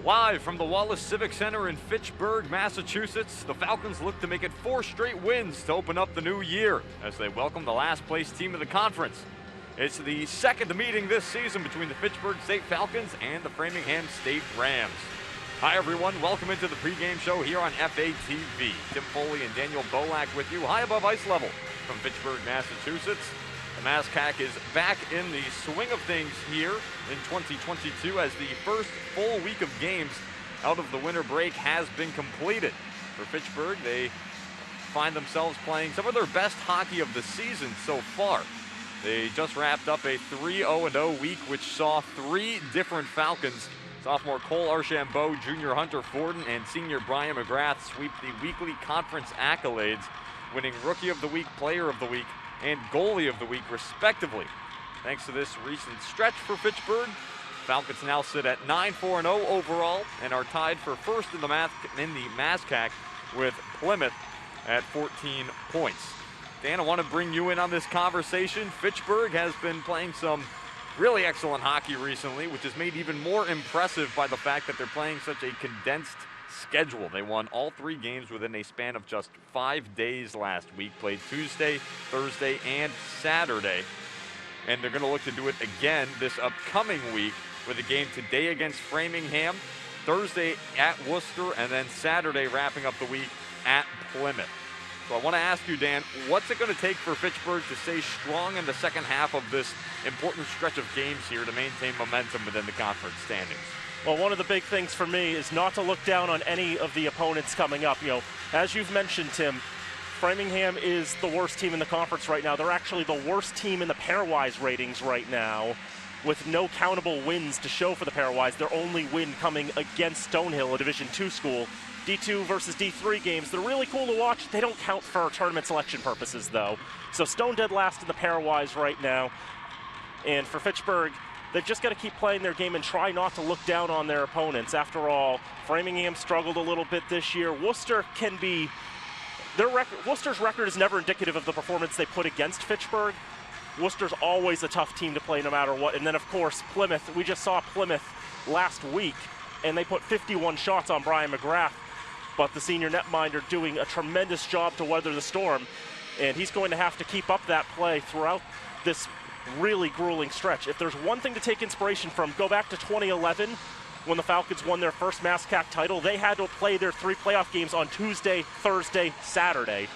Live from the Wallace Civic Center in Fitchburg, Massachusetts, the Falcons look to make it 4 straight wins to open up the new year as they welcome the last place team of the conference. It's the second meeting this season between the Fitchburg State Falcons and the Framingham State Rams. Hi everyone, welcome into the pregame show here on FATV. Tim Foley and Daniel Bolak with you, high above ice level from Fitchburg, Massachusetts. The MASCAC is back in the swing of things here in 2022 as the first full week of games out of the winter break has been completed. For Fitchburg, they find themselves playing some of their best hockey of the season so far. They just wrapped up a 3-0-0 week, which saw 3 different Falcons, sophomore Cole Archambault, junior Hunter Forden, and senior Brian McGrath sweep the weekly conference accolades, winning Rookie of the Week, Player of the Week, and Goalie of the Week, respectively. Thanks to this recent stretch for Fitchburg, Falcons now sit at 9-4-0 overall and are tied for first in the MASCAC with Plymouth at 14 points. Dan, I want to bring you in on this conversation. Fitchburg has been playing some really excellent hockey recently, which is made even more impressive by the fact that they're playing such a condensed schedule. They won all 3 games within a span of just 5 days last week, played Tuesday, Thursday, and Saturday. And they're going to look to do it again this upcoming week with a game today against Framingham, Thursday at Worcester, and then Saturday wrapping up the week at Plymouth. So I want to ask you, Dan, what's it going to take for Fitchburg to stay strong in the second half of this important stretch of games here to maintain momentum within the conference standings? Well, one of the big things for me is not to look down on any of the opponents coming up. You know, as you've mentioned, Tim, Framingham is the worst team in the conference right now. They're actually the worst team in the pairwise ratings right now, with no countable wins to show for the pairwise. Their only win coming against Stonehill, a Division II school. D2 versus D3 games, they're really cool to watch. They don't count for tournament selection purposes, though. So Stone dead last in the pairwise right now. And for Fitchburg, they've just got to keep playing their game and try not to look down on their opponents. After all, Framingham struggled a little bit this year. Worcester can be... Worcester's record is never indicative of the performance they put against Fitchburg. Worcester's always a tough team to play no matter what. And then, of course, Plymouth. We just saw Plymouth last week, and they put 51 shots on Brian McGrath. But the senior netminder doing a tremendous job to weather the storm. And he's going to have to keep up that play throughout this really grueling stretch. If there's one thing to take inspiration from, go back to 2011 when the Falcons won their first MASCAC title. They had to play their 3 playoff games on Tuesday, Thursday, Saturday.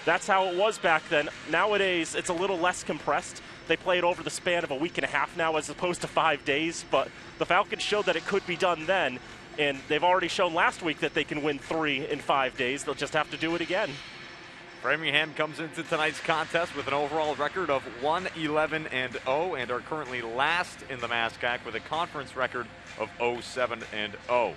That's how it was back then. Nowadays, it's a little less compressed. They play it over the span of a week and a half now as opposed to 5 days, but the Falcons showed that it could be done then, and they've already shown last week that they can win 3 in 5 days. They'll just have to do it again. Framingham comes into tonight's contest with an overall record of 1-11-0 and are currently last in the MASCAC with a conference record of 0-7-0.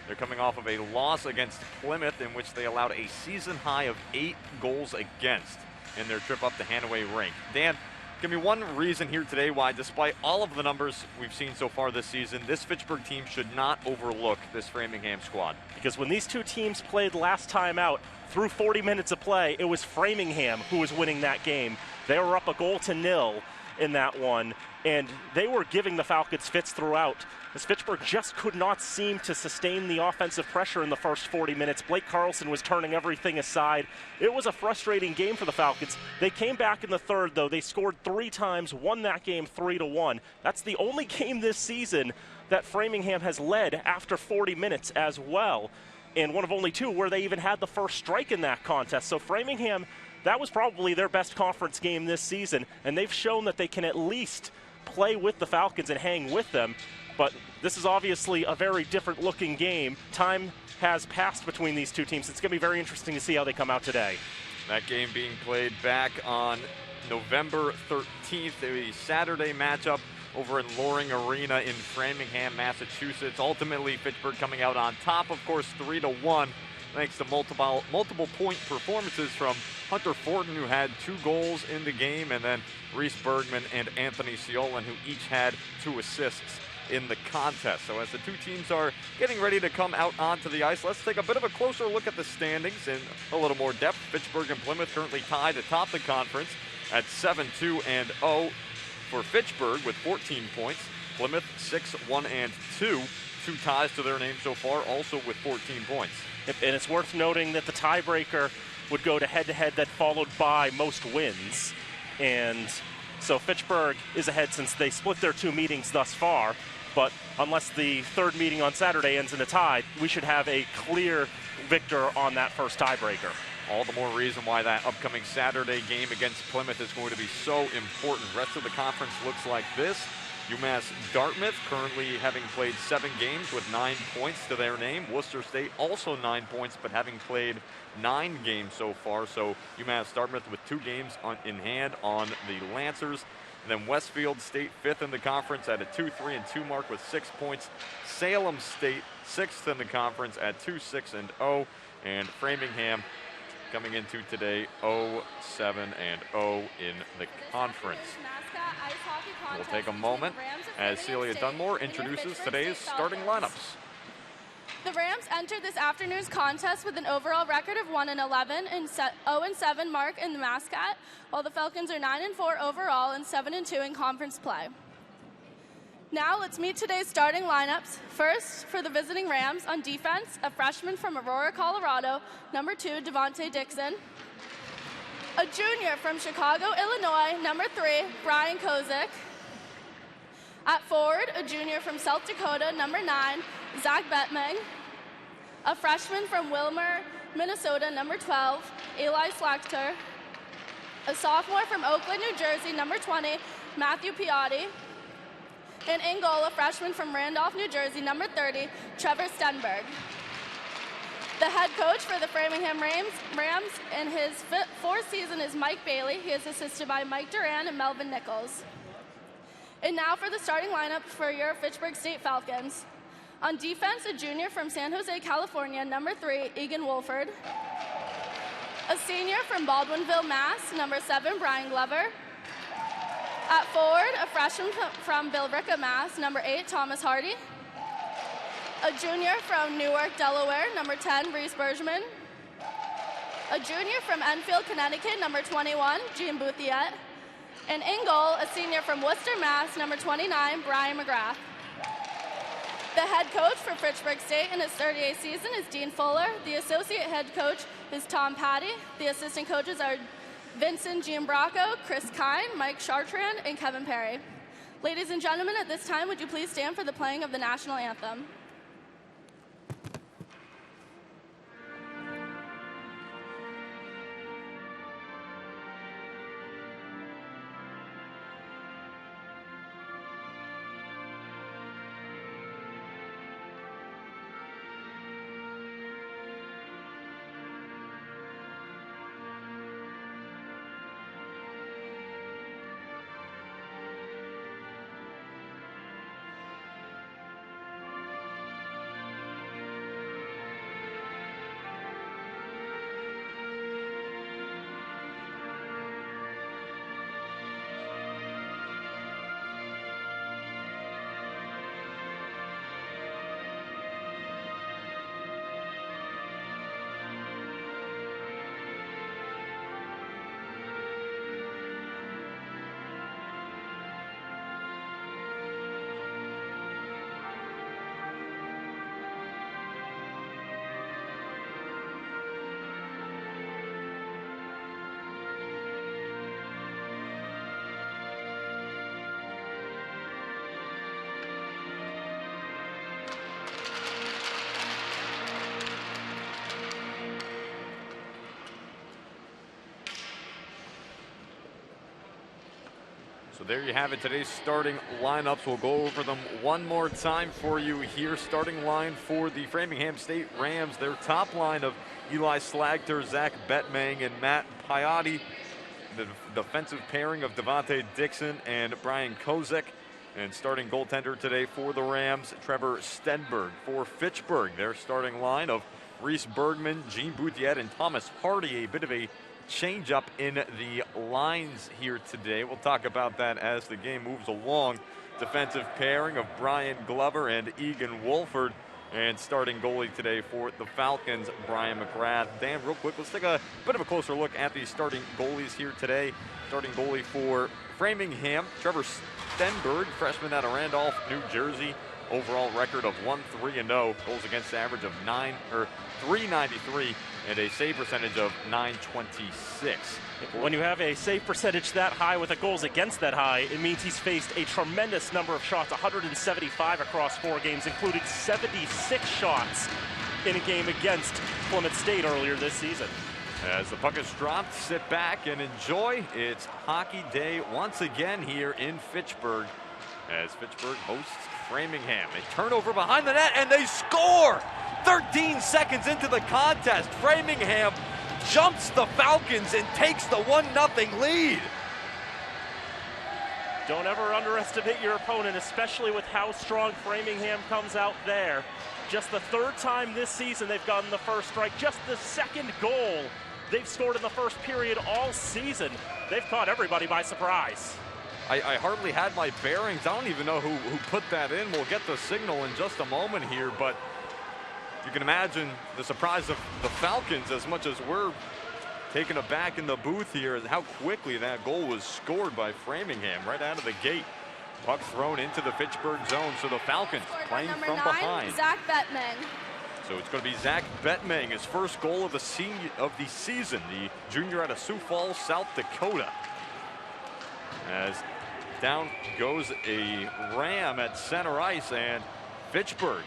They're coming off of a loss against Plymouth in which they allowed a season high of 8 goals against in their trip up to Hanaway Rink. Dan, give me one reason here today why, despite all of the numbers we've seen so far this season, this Fitchburg team should not overlook this Framingham squad. Because when these two teams played last time out, through 40 minutes of play, it was Framingham who was winning that game. They were up 1-0 in that one, and they were giving the Falcons fits throughout. As Fitchburg just could not seem to sustain the offensive pressure in the first 40 minutes. Blake Carlson was turning everything aside. It was a frustrating game for the Falcons. They came back in the third, though. They scored 3 times, won that game 3-1. That's the only game this season that Framingham has led after 40 minutes as well, and one of only 2 where they even had the first strike in that contest. So Framingham, that was probably their best conference game this season, and they've shown that they can at least play with the Falcons and hang with them. But this is obviously a very different looking game. Time has passed between these two teams. It's going to be very interesting to see how they come out today. That game being played back on November 13th, a Saturday matchup over in Loring Arena in Framingham, Massachusetts. Ultimately, Fitchburg coming out on top, of course, 3-1, thanks to multiple point performances from Hunter Forden, who had 2 goals in the game, and then Reese Bergman and Anthony Ciolin, who each had 2 assists in the contest. So as the 2 teams are getting ready to come out onto the ice, let's take a bit of a closer look at the standings in a little more depth. Fitchburg and Plymouth currently tied atop the conference at 7-2-0 for Fitchburg with 14 points. Plymouth 6-1-2. 2 ties to their name so far, also with 14 points. And it's worth noting that the tiebreaker would go to head-to-head, that followed by most wins. And so Fitchburg is ahead since they split their 2 meetings thus far. But unless the 3rd meeting on Saturday ends in a tie, we should have a clear victor on that first tiebreaker. All the more reason why that upcoming Saturday game against Plymouth is going to be so important. Rest of the conference looks like this. UMass Dartmouth currently having played 7 games with 9 points to their name. Worcester State also 9 points, but having played 9 games so far. So UMass Dartmouth with 2 games in hand on the Lancers. And then Westfield State 5th in the conference at a 2-3-2 mark with 6 points. Salem State 6th in the conference at 2-6-0. And Framingham coming into today 0-7-0 in the conference. We'll take a moment as Celia Dunmore introduces today's starting lineups. The Rams entered this afternoon's contest with an overall record of 1-11 and 0-7 mark in the mascot, while the Falcons are 9-4 overall and 7-2 in conference play. Now let's meet today's starting lineups. First, for the visiting Rams on defense, a freshman from Aurora, Colorado, number 2, Devontae Dixon. A junior from Chicago, Illinois, number 3, Brian Kozik. At forward, a junior from South Dakota, number 9, Zach Bettmang. A freshman from Wilmer, Minnesota, number 12, Eli Slagter. A sophomore from Oakland, New Jersey, number 20, Matthew Piotti. And in goal, a freshman from Randolph, New Jersey, number 30, Trevor Stenberg. The head coach for the Framingham Rams in his 4th season is Mike Bailey. He is assisted by Mike Duran and Melvin Nichols. And now for the starting lineup for your Fitchburg State Falcons. On defense, a junior from San Jose, California, number 3, Egan Wolford. A senior from Baldwinville, Mass, number 7, Brian Glover. At forward, a freshman from Billerica, Mass, number 8, Thomas Hardy. A junior from Newark, Delaware, number 10, Reese Bergman. A junior from Enfield, Connecticut, number 21, Jean Bouthiet. And in goal, a senior from Worcester, Mass, number 29, Brian McGrath. The head coach for Fitchburg State in his 38th season is Dean Fuller. The associate head coach is Tom Patty. The assistant coaches are Vincent Giambracco, Chris Kine, Mike Chartrand, and Kevin Perry. Ladies and gentlemen, at this time, would you please stand for the playing of the national anthem? So there you have it, today's starting lineups. We'll go over them one more time for you here. Starting line for the Framingham State Rams, their top line of Eli Slagter, Zach Bettmang, and Matt Piotti. The defensive pairing of Devontae Dixon and Brian Kozik. And starting goaltender today for the Rams, Trevor Stenberg. For Fitchburg, their starting line of Reese Bergman, Jean Bouthiet, and Thomas Hardy. A bit of a change up in the lines here today. We'll talk about that as the game moves along. Defensive pairing of Brian Glover and Egan Wolford. And starting goalie today for the Falcons, Brian McGrath. Dan, real quick, let's take a bit of a closer look at the starting goalies here today. Starting goalie for Framingham, Trevor Stenberg, freshman out of Randolph, New Jersey. overall record of 1-3-0, goals against average of 393, and a save percentage of 926. When you have a save percentage that high with a goals against that high, it means he's faced a tremendous number of shots, 175 across 4 games, including 76 shots in a game against Plymouth State earlier this season. As the puck is dropped, sit back and enjoy. It's hockey day once again here in Fitchburg as Fitchburg hosts Framingham. A turnover behind the net and they score! 13 seconds into the contest, Framingham jumps the Falcons and takes the 1-0 lead. Don't ever underestimate your opponent, especially with how strong Framingham comes out there. Just the 3rd time this season they've gotten the first strike, just the 2nd goal they've scored in the first period all season. They've caught everybody by surprise. I hardly had my bearings. I don't even know who put that in. We'll get the signal in just a moment here, but you can imagine the surprise of the Falcons as much as we're taken aback in the booth here, how quickly that goal was scored by Framingham right out of the gate. Puck thrown into the Fitchburg zone, so the Falcons playing from behind. Zach Bettman. So it's going to be Zach Bettman, his first goal of the season, the junior out of Sioux Falls, South Dakota. As down goes a Ram at center ice, and Fitchburg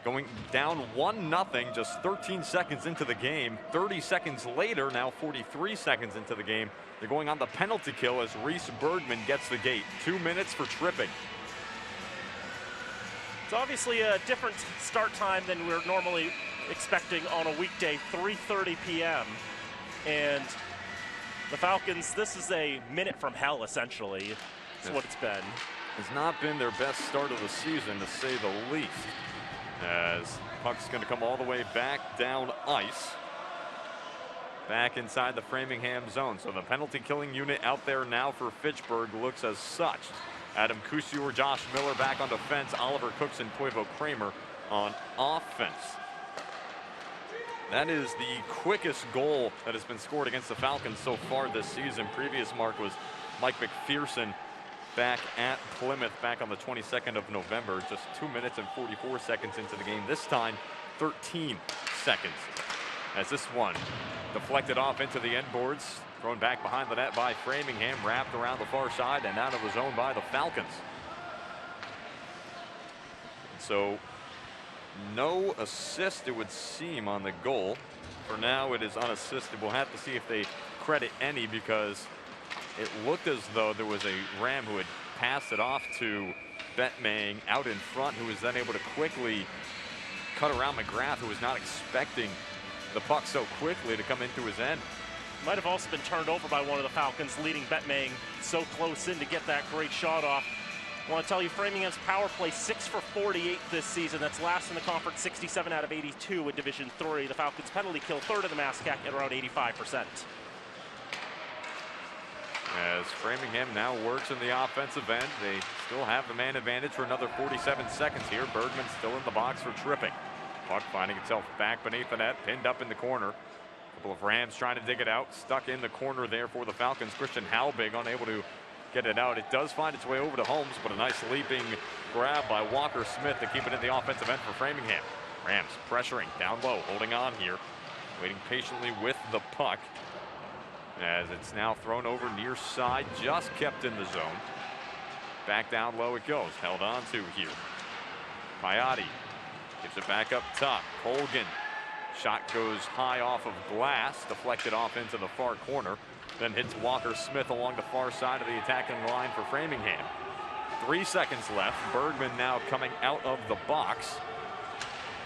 going down 1-0 just 13 seconds into the game. 30 seconds later, now 43 seconds into the game, they're going on the penalty kill as Reese Bergman gets the gate. 2 minutes for tripping. It's obviously a different start time than we're normally expecting on a weekday, 3:30 p.m. And the Falcons, this is a minute from hell, essentially. That's what it's been. Has not been their best start of the season, to say the least. As puck's going to come all the way back down ice. Back inside the Framingham zone. So the penalty killing unit out there now for Fitchburg looks as such. Adam Couture, Josh Miller back on defense. Oliver Cooks and Toivo Kramer on offense. That is the quickest goal that has been scored against the Falcons so far this season. Previous mark was Mike McPherson back at Plymouth back on the 22nd of November. Just 2 minutes and 44 seconds into the game. This time, 13 seconds. As this one deflected off into the end boards. Thrown back behind the net by Framingham, wrapped around the far side and out of the zone by the Falcons. So no assist, it would seem, on the goal. For now, it is unassisted. We'll have to see if they credit any, because it looked as though there was a Ram who had passed it off to Bettman out in front, who was then able to quickly cut around McGrath, who was not expecting the puck so quickly to come into his end. Might have also been turned over by one of the Falcons, leading Bettman so close in to get that great shot off. I want to tell you, Framingham's power play 6 for 48 this season. That's last in the conference, 67 out of 82 in Division III. The Falcons' penalty kill 3rd in the MASCAC at around 85%. As Framingham now works in the offensive end, they still have the man advantage for another 47 seconds here. Bergman still in the box for tripping. Puck finding itself back beneath the net, pinned up in the corner. Couple of Rams trying to dig it out, stuck in the corner there for the Falcons. Christian Halbig unable to get it out. It does find its way over to Holmes, but a nice leaping grab by Walker Smith to keep it in the offensive end for Framingham. Rams pressuring down low, holding on here, waiting patiently with the puck as it's now thrown over near side, just kept in the zone. Back down low it goes, held on to here. Piotti gives it back up top. Colgan. Shot goes high off of glass, deflected off into the far corner, then hits Walker Smith along the far side of the attacking line for Framingham. 3 seconds left. Bergman now coming out of the box.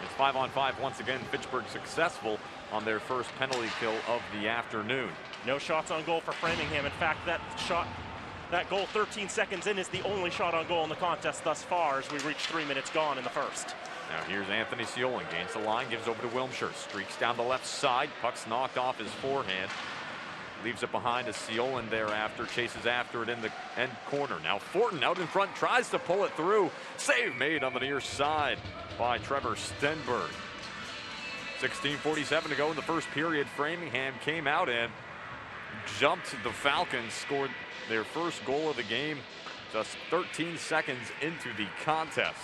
It's 5-on-5 once again. Fitchburg successful on their first penalty kill of the afternoon. No shots on goal for Framingham. In fact, that goal 13 seconds in is the only shot on goal in the contest thus far as we reach 3 minutes gone in the first. Now here's Anthony Seolan, gains the line, gives over to Wilmshire, streaks down the left side, puck's knocked off his forehand, leaves it behind as Seolan thereafter chases after it in the end corner. Now Fortin out in front, tries to pull it through, save made on the near side by Trevor Stenberg. 16:47 to go in the first period. Framingham came out and jumped the Falcons, scored their first goal of the game just 13 seconds into the contest.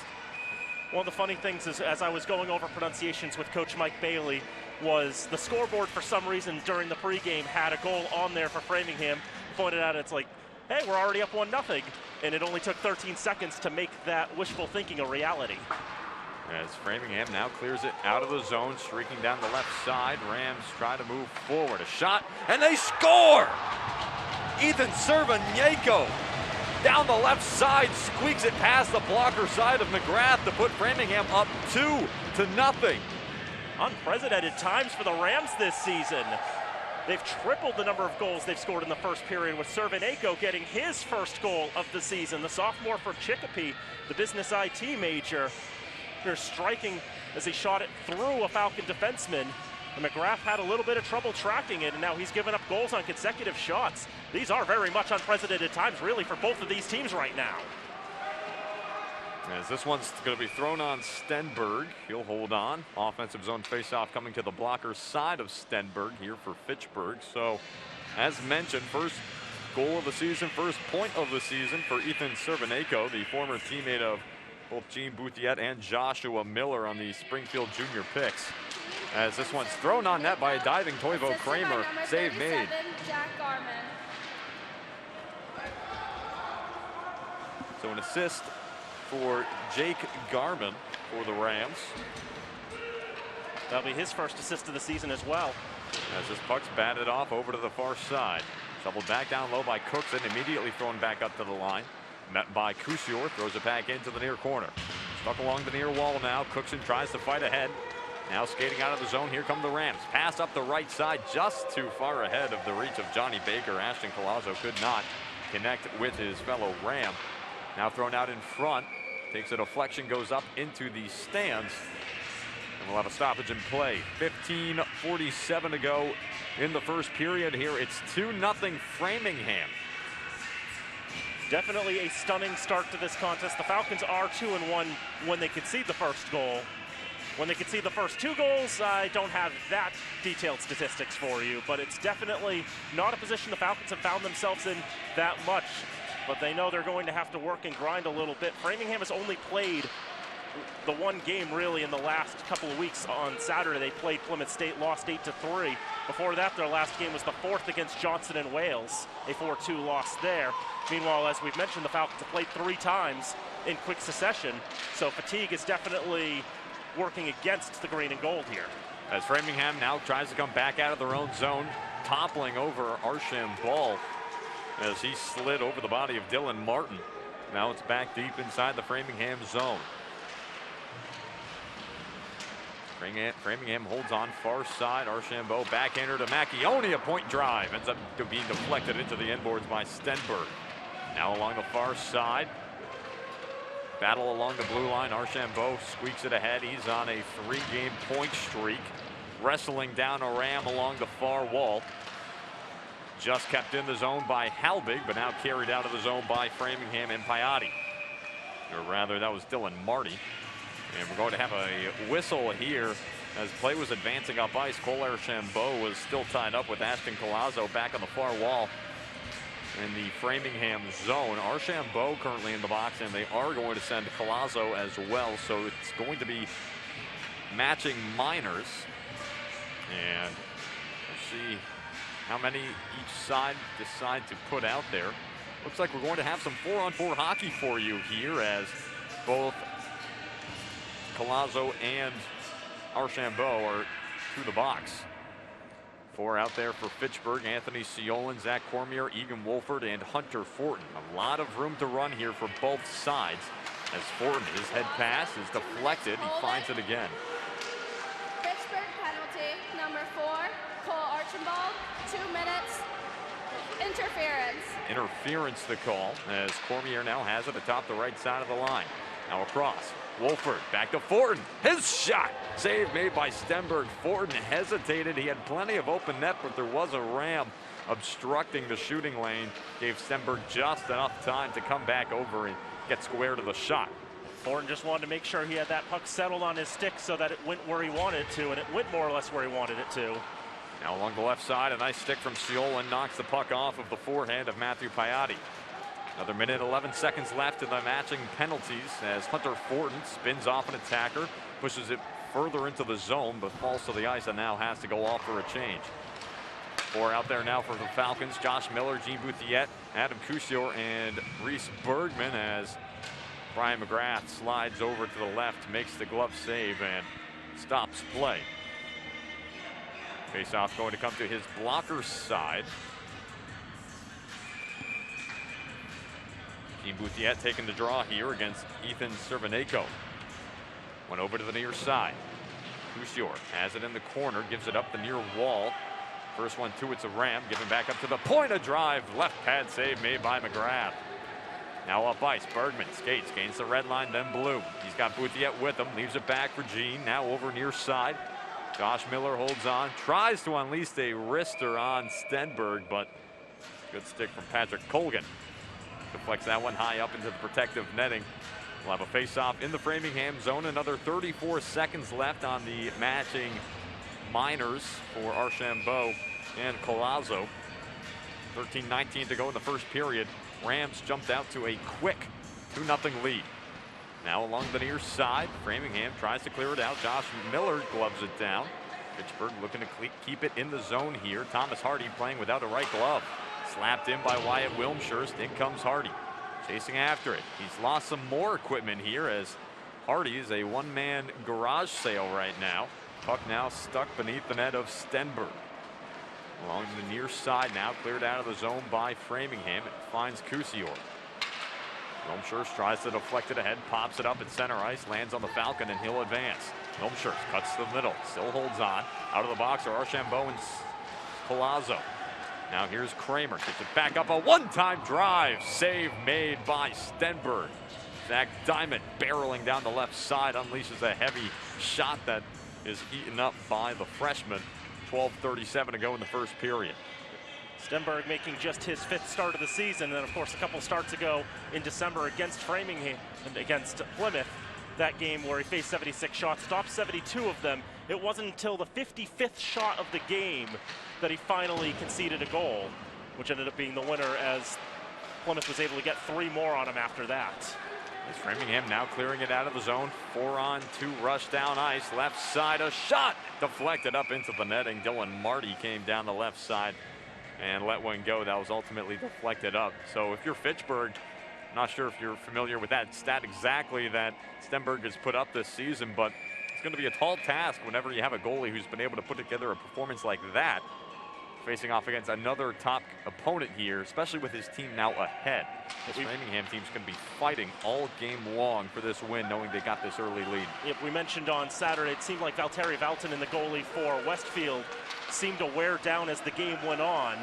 One of the funny things is, as I was going over pronunciations with Coach Mike Bailey, was the scoreboard for some reason during the pregame had a goal on there for Framingham. Pointed out, it's like, hey, we're already up 1-0, and it only took 13 seconds to make that wishful thinking a reality. As Framingham now clears it out of the zone, streaking down the left side. Rams try to move forward. A shot, and they score! Ethan Cerveneko down the left side, squeaks it past the blocker side of McGrath to put Framingham up 2-0. Unprecedented times for the Rams this season. They've tripled the number of goals they've scored in the first period, with Cerveneko getting his first goal of the season. The sophomore from Chicopee, the business IT major, they're striking as he shot it through a Falcon defenseman. And McGrath had a little bit of trouble tracking it, and now he's given up goals on consecutive shots. These are very much unprecedented times, really, for both of these teams right now. As this one's going to be thrown on Stenberg. He'll hold on. Offensive zone faceoff coming to the blocker side of Stenberg here for Fitchburg. So, as mentioned, first goal of the season, first point of the season for Ethan Cerveneko, the former teammate of both Gene Bouthiet and Joshua Miller on the Springfield Junior picks. As this one's thrown on net by a diving Toivo Kramer. Save made. Jack Garman. So an assist for Jake Garman for the Rams. That'll be his first assist of the season as well. As this puck's batted off over to the far side. Shoveled back down low by Cookson, immediately thrown back up to the line. Met by Cousior, throws it back into the near corner. Stuck along the near wall now. Cookson tries to fight ahead. Now skating out of the zone, here come the Rams. Pass up the right side, just too far ahead of the reach of Johnny Baker. Ashton Collazo could not connect with his fellow Ram. Now thrown out in front. Takes a deflection, goes up into the stands. And we'll have a stoppage in play. 15:47 to go in the first period here. It's 2-0 Framingham. Definitely a stunning start to this contest. The Falcons are 2-1 when they concede the first goal. When they concede the first 2 goals, I don't have that detailed statistics for you, but it's definitely not a position the Falcons have found themselves in that much. But they know they're going to have to work and grind a little bit. Framingham has only played the one game really in the last couple of weeks. On Saturday they played Plymouth State, lost 8-3. Before that, their last game was the 4th against Johnson and Wales, a 4-2 loss there. Meanwhile, as we've mentioned, the Falcons have played 3 times in quick succession, so fatigue is definitely working against the green and gold here. As Framingham now tries to come back out of their own zone, toppling over Archambault as he slid over the body of Dylan Martin. Now it's back deep inside the Framingham zone. Framingham holds on far side. Archambault backhander to Macchione. A point drive ends up being deflected into the inboards by Stenberg. Now along the far side. Battle along the blue line. Archambault squeaks it ahead. He's on a 3-game point streak. Wrestling down a Ram along the far wall. Just kept in the zone by Halbig, but now carried out of the zone by Framingham and Piotti. Or rather, that was Dylan Marty. And we're going to have a whistle here as play was advancing up ice. Cole Archambault was still tied up with Ashton Collazo back on the far wall in the Framingham zone. Archambault currently in the box, and they are going to send Collazo as well. So it's going to be matching minors. And we'll see how many each side decide to put out there. Looks like we're going to have some 4-on-4 hockey for you here, as both Collazo and Archambault are through the box. 4 out there for Fitchburg: Anthony Ciolin, Zach Cormier, Egan Wolford, and Hunter Fortin. A lot of room to run here for both sides, as Fortin, his head pass is deflected. He finds it again. Fitchburg penalty, number 4, Cole Archambault, 2 minutes. Interference. Interference the call, as Cormier now has it atop the right side of the line. Now across. Wolford back to Fortin. His shot. Save made by Stenberg. Fortin hesitated. He had plenty of open net, but there was a Ram obstructing the shooting lane. Gave Stenberg just enough time to come back over and get square to the shot. Fortin just wanted to make sure he had that puck settled on his stick so that it went where he wanted it to, and it went more or less where he wanted it to. Now along the left side, a nice stick from Ciolin knocks the puck off of the forehand of Matthew Piotti. Another minute, 11 seconds left in the matching penalties as Hunter Fortin spins off an attacker, pushes it further into the zone, but falls to the ice and now has to go off for a change. 4 out there now for the Falcons. Josh Miller, Gene Bouthiette, Adam Cousior, and Reese Bergman as Brian McGrath slides over to the left, makes the glove save, and stops play. Face-off going to come to his blocker's side. Gene Bouthiette taking the draw here against Ethan Cerveneko. Went over to the near side. Cousior has it in the corner, gives it up the near wall. First one to it's a Ram, giving back up to the point, a drive, left pad save made by McGrath. Now up ice, Bergman skates, gains the red line, then blue. He's got Bouthiette with him, leaves it back for Gene, now over near side. Josh Miller holds on, tries to unleash a wrister on Stenberg, but good stick from Patrick Colgan. Deflects that one high up into the protective netting. We'll have a face-off in the Framingham zone. Another 34 seconds left on the matching minors for Archambault and Collazo. 13-19 to go in the first period. Rams jumped out to a quick 2-0 lead. Now along the near side, Framingham tries to clear it out. Josh Miller gloves it down. Fitchburg looking to keep it in the zone here. Thomas Hardy playing without a right glove. Slapped in by Wyatt Wilmshurst. In comes Hardy. Chasing after it. He's lost some more equipment here as Hardy is a one-man garage sale right now. Puck now stuck beneath the net of Stenberg. Along the near side now, cleared out of the zone by Framingham. It finds Cousior. Wilmshurst tries to deflect it ahead, pops it up at center ice, lands on the Falcon, and he'll advance. Wilmshurst cuts to the middle, still holds on. Out of the box are Archambault and Collazo. Now here's Kramer, gets it back up, a one-time drive, save made by Stenberg. Zach Diamond barreling down the left side, unleashes a heavy shot that is eaten up by the freshman. 12:37 to go in the first period. Stenberg making just his 5th start of the season, and then of course a couple starts ago in December against Framingham and against Plymouth. That game where he faced 76 shots, stopped 72 of them. It wasn't until the 55th shot of the game that he finally conceded a goal, which ended up being the winner as Plymouth was able to get 3 more on him after that. As Framingham now clearing it out of the zone. 4-on-2 rush down ice. Left side, a shot deflected up into the netting. Dylan Marty came down the left side and let one go. That was ultimately deflected up. So if you're Fitchburg, not sure if you're familiar with that stat exactly that Stenberg has put up this season, but it's going to be a tall task whenever you have a goalie who's been able to put together a performance like that, facing off against another top opponent here, especially with his team now ahead. This Framingham team's going to be fighting all game long for this win, knowing they got this early lead. Yep, we mentioned on Saturday, it seemed like Valtteri Valtonen, the goalie for Westfield, seemed to wear down as the game went on.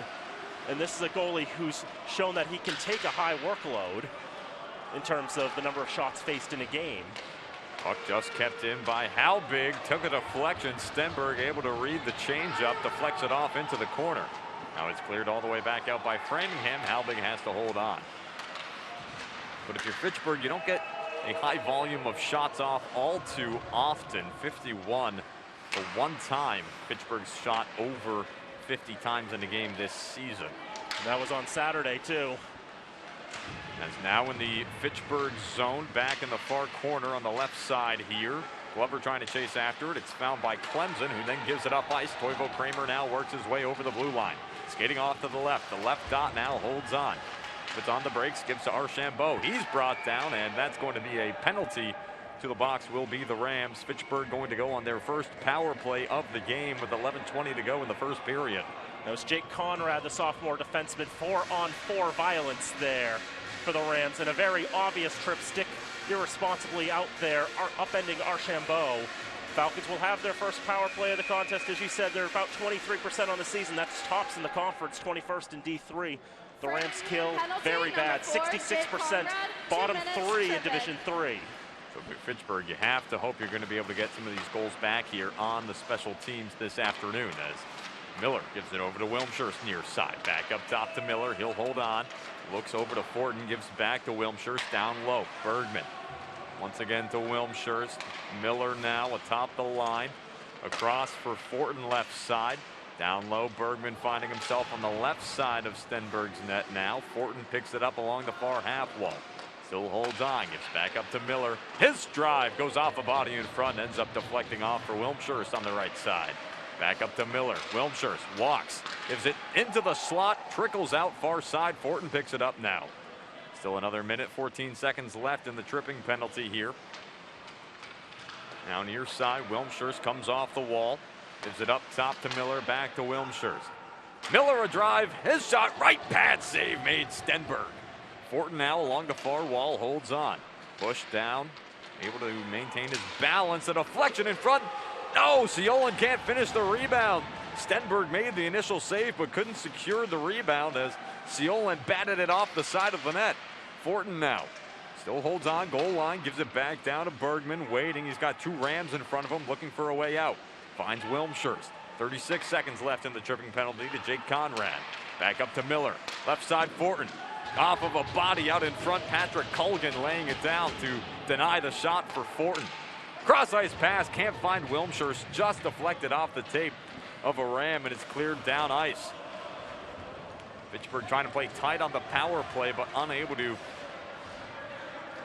And this is a goalie who's shown that he can take a high workload in terms of the number of shots faced in a game. Puck just kept in by Halbig, took a deflection. Stenberg able to read the changeup, deflects it off into the corner. Now it's cleared all the way back out by Framingham. Halbig has to hold on. But if you're Fitchburg, you don't get a high volume of shots off all too often. 51 for one time. Fitchburg's shot over 50 times in the game this season. And that was on Saturday too. As now in the Fitchburg zone, back in the far corner on the left side here. Glover trying to chase after it. It's found by Clemson, who then gives it up ice. Toivo Kramer now works his way over the blue line. Skating off to the left. The left dot now holds on. It's on the brakes, gives to Archambault. He's brought down, and that's going to be a penalty to the box. Will be the Rams. Fitchburg going to go on their first power play of the game with 11:20 to go in the first period. That was Jake Conrad, the sophomore defenseman. 4-on-4 violence there for the Rams, and a very obvious trip stick irresponsibly out there, upending Archambault. Falcons will have their first power play of the contest. As you said, they're about 23% on the season. That's tops in the conference, 21st in D3. The Rams kill very bad, 66%, bottom 3 in Division 3. So for Fitchburg, you have to hope you're going to be able to get some of these goals back here on the special teams this afternoon, as Miller gives it over to Wilmshurst near side. Back up top to Miller. He'll hold on. Looks over to Fortin. Gives back to Wilmshurst. Down low. Bergman. Once again to Wilmshurst. Miller now atop the line. Across for Fortin left side. Down low, Bergman finding himself on the left side of Stenberg's net now. Fortin picks it up along the far half wall. Still holds on, gives back up to Miller. His drive goes off a body in front, ends up deflecting off for Wilmshurst on the right side. Back up to Miller. Wilmshurst walks, gives it into the slot, trickles out far side. Fortin picks it up now. Still another minute, 14 seconds left in the tripping penalty here. Now near side, Wilmshurst comes off the wall. Gives it up top to Miller, back to Wilmshurst. Miller a drive, his shot, right pad save made Stenberg. Fortin now along the far wall, holds on. Push down, able to maintain his balance. A deflection in front. No, Siolan can't finish the rebound. Stenberg made the initial save but couldn't secure the rebound as Siolan batted it off the side of the net. Fortin now still holds on, goal line, gives it back down to Bergman, waiting. He's got two Rams in front of him, looking for a way out. Finds Wilmshurst. 36 seconds left in the tripping penalty to Jake Conrad. Back up to Miller. Left side, Fortin. Off of a body out in front, Patrick Culligan laying it down to deny the shot for Fortin. Cross ice pass, can't find Wilmshurst, just deflected off the tape of a Ram, and it's cleared down ice. Fitchburg trying to play tight on the power play, but unable to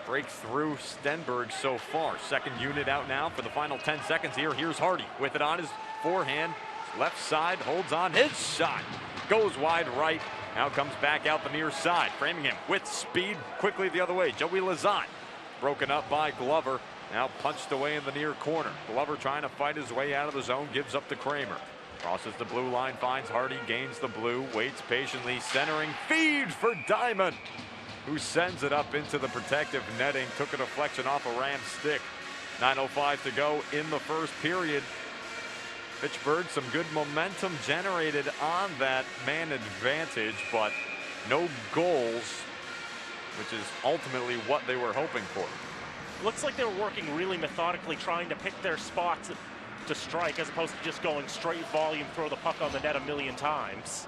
break through Stenberg so far. Second unit out now for the final 10 seconds here. Here's Hardy with it on his forehand. Left side, holds on, his shot goes wide right. Now comes back out the near side. Framingham with speed, quickly the other way. Joey Lazat broken up by Glover. Now punched away in the near corner. Glover trying to fight his way out of the zone, gives up to Kramer. Crosses the blue line, finds Hardy, gains the blue, waits patiently, centering, feed for Diamond, who sends it up into the protective netting. Took a deflection off a Ram stick. 9:05 to go in the first period. Fitchburg, some good momentum generated on that man advantage, but no goals, which is ultimately what they were hoping for. Looks like they were working really methodically, trying to pick their spots to strike, as opposed to just going straight volume, throw the puck on the net a million times.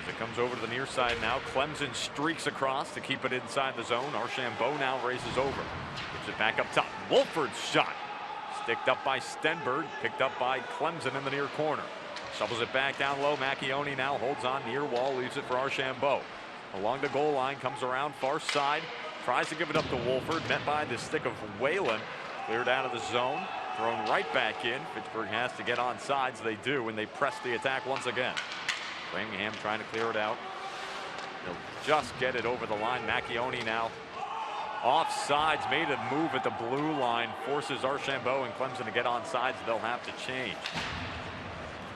As it comes over to the near side now, Clemson streaks across to keep it inside the zone. Archambault now races over. Gives it back up top. Wolford's shot. Sticked up by Stenberg, picked up by Clemson in the near corner. Shovels it back down low. Macchione now holds on near wall, leaves it for Archambault. Along the goal line, comes around far side. Tries to give it up to Wolford, met by the stick of Whalen. Cleared out of the zone, thrown right back in. Fitchburg has to get on sides. They do, and they press the attack once again. Framingham trying to clear it out. They'll just get it over the line. Macchione now off sides, made a move at the blue line, forces Archambault and Clemson to get on sides. They'll have to change.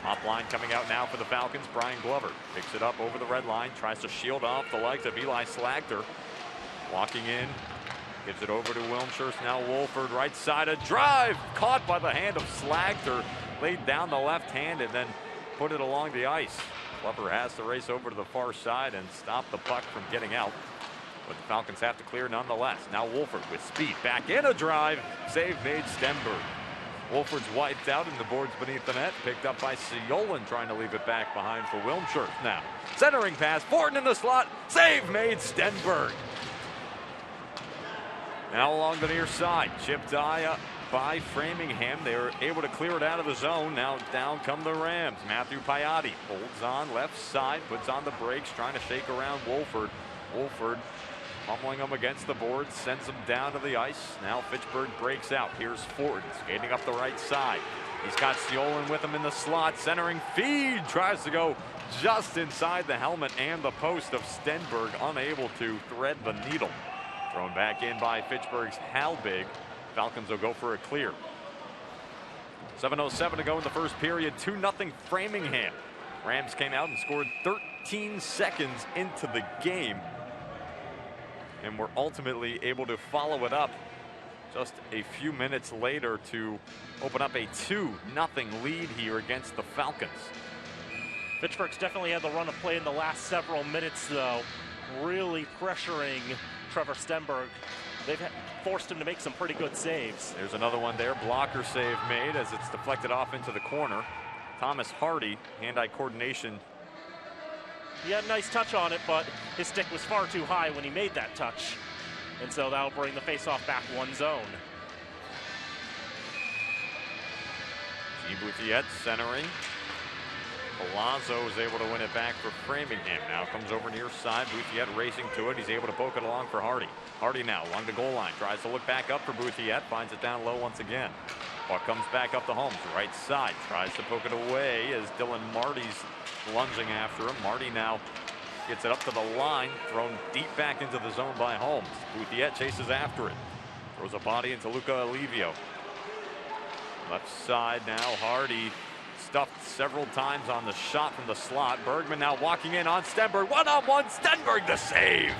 Top line coming out now for the Falcons. Brian Glover picks it up over the red line, tries to shield off the legs of Eli Slagter. Walking in, gives it over to Wilmshurst. Now Wolford, right side, a drive caught by the hand of Slagter, laid down the left hand and then put it along the ice. Glover has to race over to the far side and stop the puck from getting out, but the Falcons have to clear nonetheless. Now Wolford with speed, back in a drive, save made Stenberg. Wolford's wiped out and the boards beneath the net, picked up by Siolan, trying to leave it back behind for Wilmshurst now. Centering pass, Fortin in the slot, save made Stenberg. Now along the near side, chipped by Framingham. They were able to clear it out of the zone. Now down come the Rams. Matthew Piotti holds on left side, puts on the brakes, trying to shake around Wolford. Wolford pummeling him against the boards, sends him down to the ice. Now Fitchburg breaks out. Here's Fortin skating up the right side. He's got Siolan with him in the slot, centering feed, tries to go just inside the helmet and the post of Stenberg, unable to thread the needle. Thrown back in by Fitchburg's Halbig. Falcons will go for a clear. 7:07 to go in the first period. 2-0 Framingham. Rams came out and scored 13 seconds into the game, and were ultimately able to follow it up just a few minutes later to open up a 2-0 lead here against the Falcons. Fitchburg's definitely had the run of play in the last several minutes, though, really pressuring Trevor Stenberg. They've forced him to make some pretty good saves. There's another one there. Blocker save made as it's deflected off into the corner. Thomas Hardy, hand-eye coordination. He had a nice touch on it, but his stick was far too high when he made that touch. And so that'll bring the faceoff back one zone. G. Boutiette centering. Palazzo is able to win it back for Framingham. Now comes over near side. Bouthiet racing to it. He's able to poke it along for Hardy. Hardy now along the goal line. Tries to look back up for Bouthiet. Finds it down low once again. Puck comes back up to Holmes. Right side. Tries to poke it away as Dylan Marty's lunging after him. Marty now gets it up to the line. Thrown deep back into the zone by Holmes. Bouthiet chases after it. Throws a body into Luca Alivio. Left side now. Hardy stuffed several times on the shot from the slot. Bergman now walking in on Stenberg. One-on-one. Stenberg the save.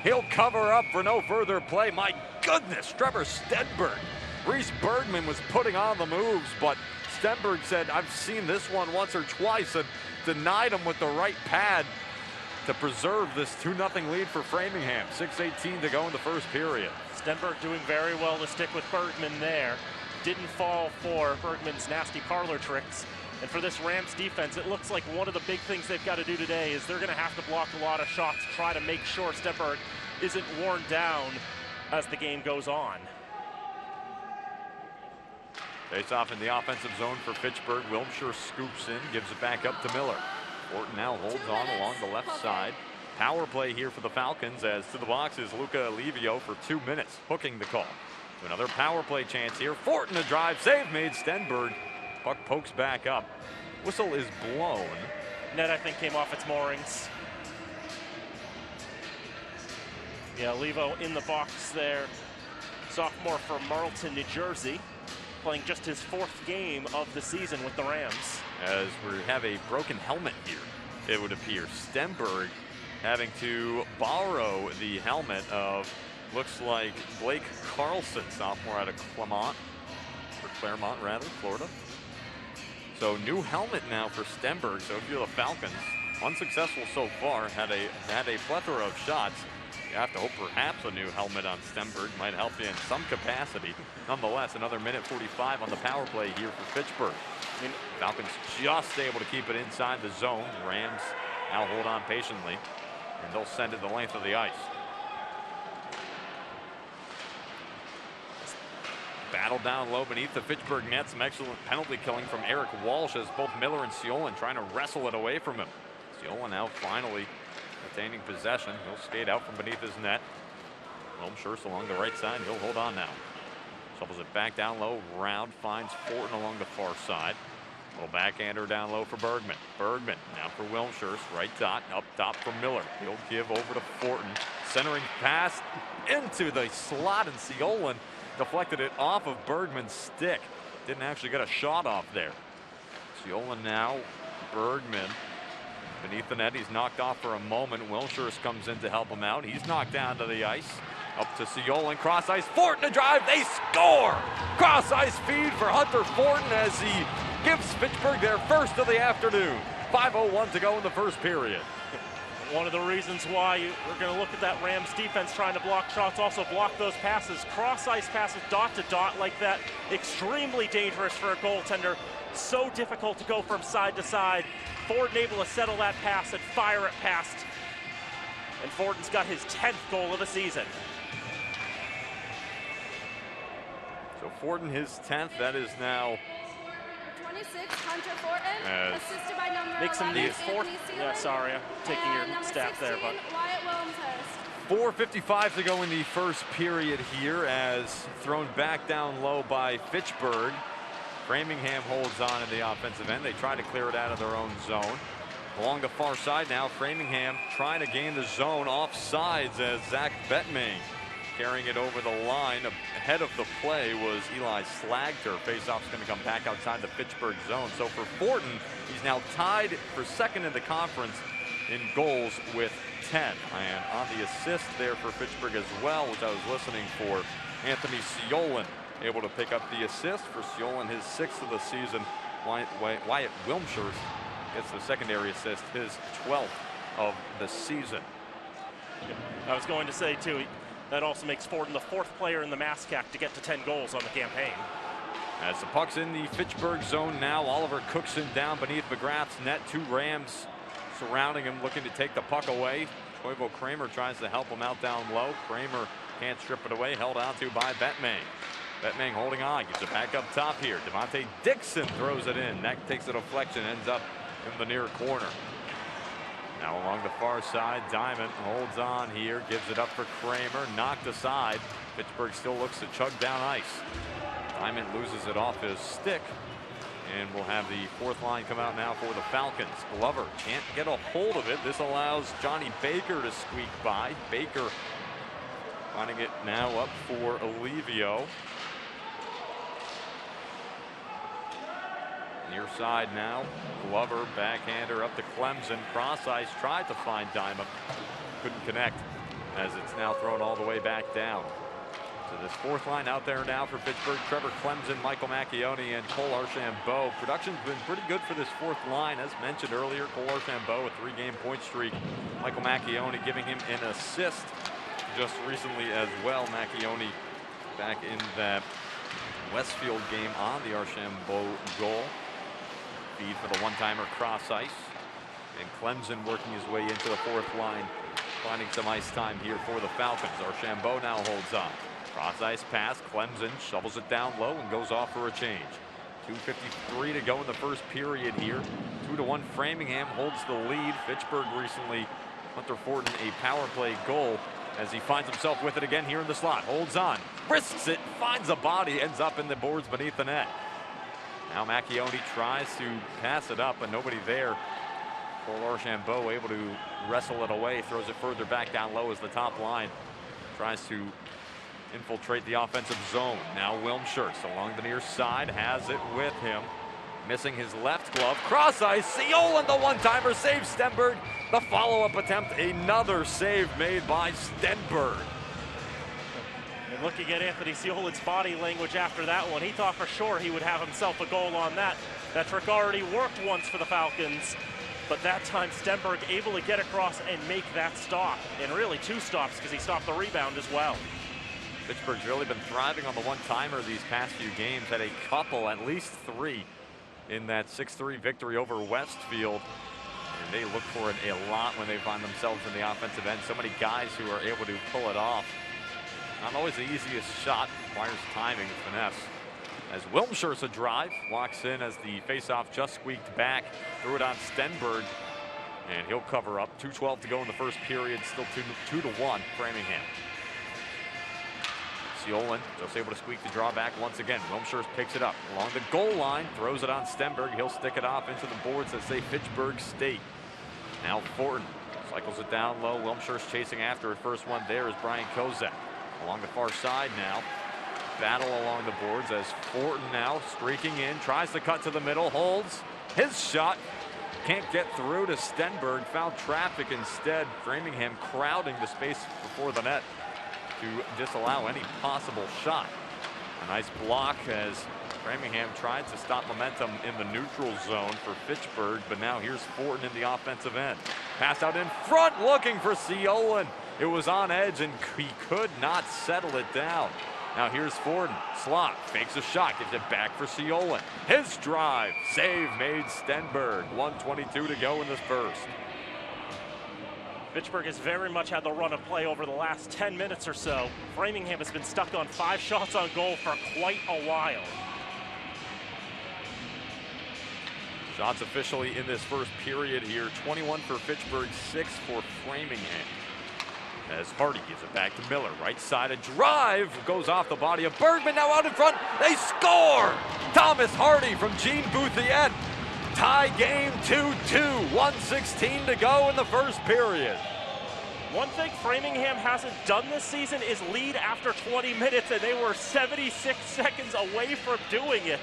He'll cover up for no further play. My goodness, Trevor Stenberg. Reese Bergman was putting on the moves, but Stenberg said, I've seen this one once or twice, and denied him with the right pad to preserve this 2-0 lead for Framingham. 6:18 to go in the first period. Stenberg doing very well to stick with Bergman there. Didn't fall for Bergman's nasty parlor tricks. And for this Rams defense, it looks like one of the big things they've got to do today is they're going to have to block a lot of shots to try to make sure Stenberg isn't worn down as the game goes on. Face off in the offensive zone for Fitchburg. Wilmshire scoops in, gives it back up to Miller. Fortin now holds on along the left side. Power play here for the Falcons as to the box is Luca Alivio for 2 minutes, hooking the call. To another power play chance here. Fortin a drive, save made. Stenberg. Puck pokes back up. Whistle is blown. Net, I think, came off its moorings. Yeah, Levo in the box there. Sophomore from Marlton, New Jersey. Playing just his 4th game of the season with the Rams. As we have a broken helmet here, it would appear. Stenberg having to borrow the helmet of, looks like, Blake Carlson, sophomore out of Claremont, rather, Florida. So new helmet now for Stenberg. So if you're the Falcons, unsuccessful so far, had a plethora of shots. You have to hope perhaps a new helmet on Stenberg might help you in some capacity. Nonetheless, another minute 45 on the power play here for Fitchburg. Falcons just able to keep it inside the zone. Rams now hold on patiently, and they'll send it the length of the ice. Battle down low beneath the Fitchburg net. Some excellent penalty killing from Eric Walsh as both Miller and Siolan trying to wrestle it away from him. Siolan now finally retaining possession. He'll skate out from beneath his net. Wilmshire along the right side. He'll hold on now. Shovels it back down low. Round finds Fortin along the far side. Little backhander down low for Bergman. Bergman now for Wilmshire. Right dot. Up top for Miller. He'll give over to Fortin. Centering pass into the slot, and Siolan deflected it off of Bergman's stick. Didn't actually get a shot off there. Siolan now. Bergman beneath the net. He's knocked off for a moment. Wilmshire comes in to help him out. He's knocked down to the ice. Up to Siolan. Cross ice. Fortin to drive. They score! Cross ice feed for Hunter Fortin as he gives Fitchburg their first of the afternoon. 5:01 to go in the first period. One of the reasons why we're going to look at that Rams defense trying to block shots, also block those passes. Cross ice passes dot to dot like that. Extremely dangerous for a goaltender. So difficult to go from side to side. Fortin able to settle that pass and fire it past. And Fortin's got his 10th goal of the season. So Fortin his 10th. That is now 26, Hunter Fortin, assisted by number makes him 11, the 4th. Yeah, sorry, I'm taking your stat there, but Wyatt Wilmshurst. 4:55 to go in the first period here as thrown back down low by Fitchburg. Framingham holds on in the offensive end. They try to clear it out of their own zone. Along the far side now, Framingham trying to gain the zone off sides as Zach Bettmane carrying it over the line. Ahead of the play was Eli Slagter. Faceoff's going to come back outside the Fitchburg zone. So for Fortin, he's now tied for second in the conference in goals with 10. And on the assist there for Fitchburg as well, which I was listening for, Anthony Siolan able to pick up the assist for Siolan, his 6th of the season. Wyatt Wilmshire gets the secondary assist, his 12th of the season. I was going to say, too, that also makes Fortin the 4th player in the MASCAC to get to 10 goals on the campaign. As the puck's in the Fitchburg zone now, Oliver Cookson down beneath McGrath's net. 2 Rams surrounding him, looking to take the puck away. Toivo Kramer tries to help him out down low. Kramer can't strip it away, held on to by Bettmane. Bettmane holding on, gives it back up top here. Devontae Dixon throws it in. That takes a deflection, ends up in the near corner. Now along the far side, Diamond holds on here, gives it up for Kramer, knocked aside. Fitchburg still looks to chug down ice. Diamond loses it off his stick, and we'll have the fourth line come out now for the Falcons. Glover can't get a hold of it. This allows Johnny Baker to squeak by. Baker finding it now up for Alivio. Near side now, Glover, backhander up to Clemson. Cross ice, tried to find Diamond, couldn't connect, as it's now thrown all the way back down. So this fourth line out there now for Fitchburg: Trevor Clemson, Michael Macchione, and Cole Archambault. Production's been pretty good for this fourth line. As mentioned earlier, Cole Archambault, a 3-game point streak. Michael Macchione giving him an assist just recently as well. Macchione back in that Westfield game on the Archambault goal. Feed for the one-timer cross ice. And Clemson working his way into the fourth line, finding some ice time here for the Falcons. Archambault now holds on. Cross ice pass. Clemson shovels it down low and goes off for a change. 2:53 to go in the first period here. 2-1 Framingham holds the lead. Fitchburg recently, Hunter Fortin, a power play goal, as he finds himself with it again here in the slot. Holds on, risks it, finds a body, ends up in the boards beneath the net. Now Macchione tries to pass it up, but nobody there. Cole Archambault able to wrestle it away, throws it further back down low as the top line tries to infiltrate the offensive zone. Now Wilmshurst along the near side has it with him. Missing his left glove. Cross ice. Seolan, the one-timer, saves Stenberg. The follow-up attempt, another save made by Stenberg. And looking at Anthony Seolan's body language after that one, he thought for sure he would have himself a goal on that. That trick already worked once for the Falcons, but that time Stenberg able to get across and make that stop. And really 2 stops, because he stopped the rebound as well. Fitchburg's really been thriving on the one-timer these past few games. Had a couple, at least 3, in that 6-3 victory over Westfield. And they look for it a lot when they find themselves in the offensive end. So many guys who are able to pull it off. Not always the easiest shot, requires timing, finesse. As Wilmshurst a drive, walks in as the faceoff just squeaked back, threw it on Stenberg, and he'll cover up. 2:12 to go in the first period, still 2-1 Framingham. Seolan just able to squeak the draw back once again. Wilmshurst picks it up along the goal line, throws it on Stenberg. He'll stick it off into the boards that say Fitchburg State. Now Fortin cycles it down low. Wilmshurst chasing after it. First one there is Brian Kozak. Along the far side now. Battle along the boards as Fortin now streaking in, tries to cut to the middle, holds his shot, can't get through to Stenberg, found traffic instead. Framingham crowding the space before the net to disallow any possible shot. A nice block as Framingham tried to stop momentum in the neutral zone for Fitchburg, but now here's Fortin in the offensive end. Pass out in front, looking for Seolan. It was on edge and he could not settle it down. Now here's Fortin. Slot fakes a shot, gives it back for Seolan. His drive, save made Stenberg. 1:22 to go in this first. Fitchburg has very much had the run of play over the last 10 minutes or so. Framingham has been stuck on 5 shots on goal for quite a while. Shots officially in this first period here. 21 for Fitchburg, 6 for Framingham. As Hardy gives it back to Miller. Right side, a drive goes off the body of Bergman. Now out in front, they score! Thomas Hardy from Gene Bouthiette. Tie game 2-2, 1:16 to go in the first period. One thing Framingham hasn't done this season is lead after 20 minutes, and they were 76 seconds away from doing it.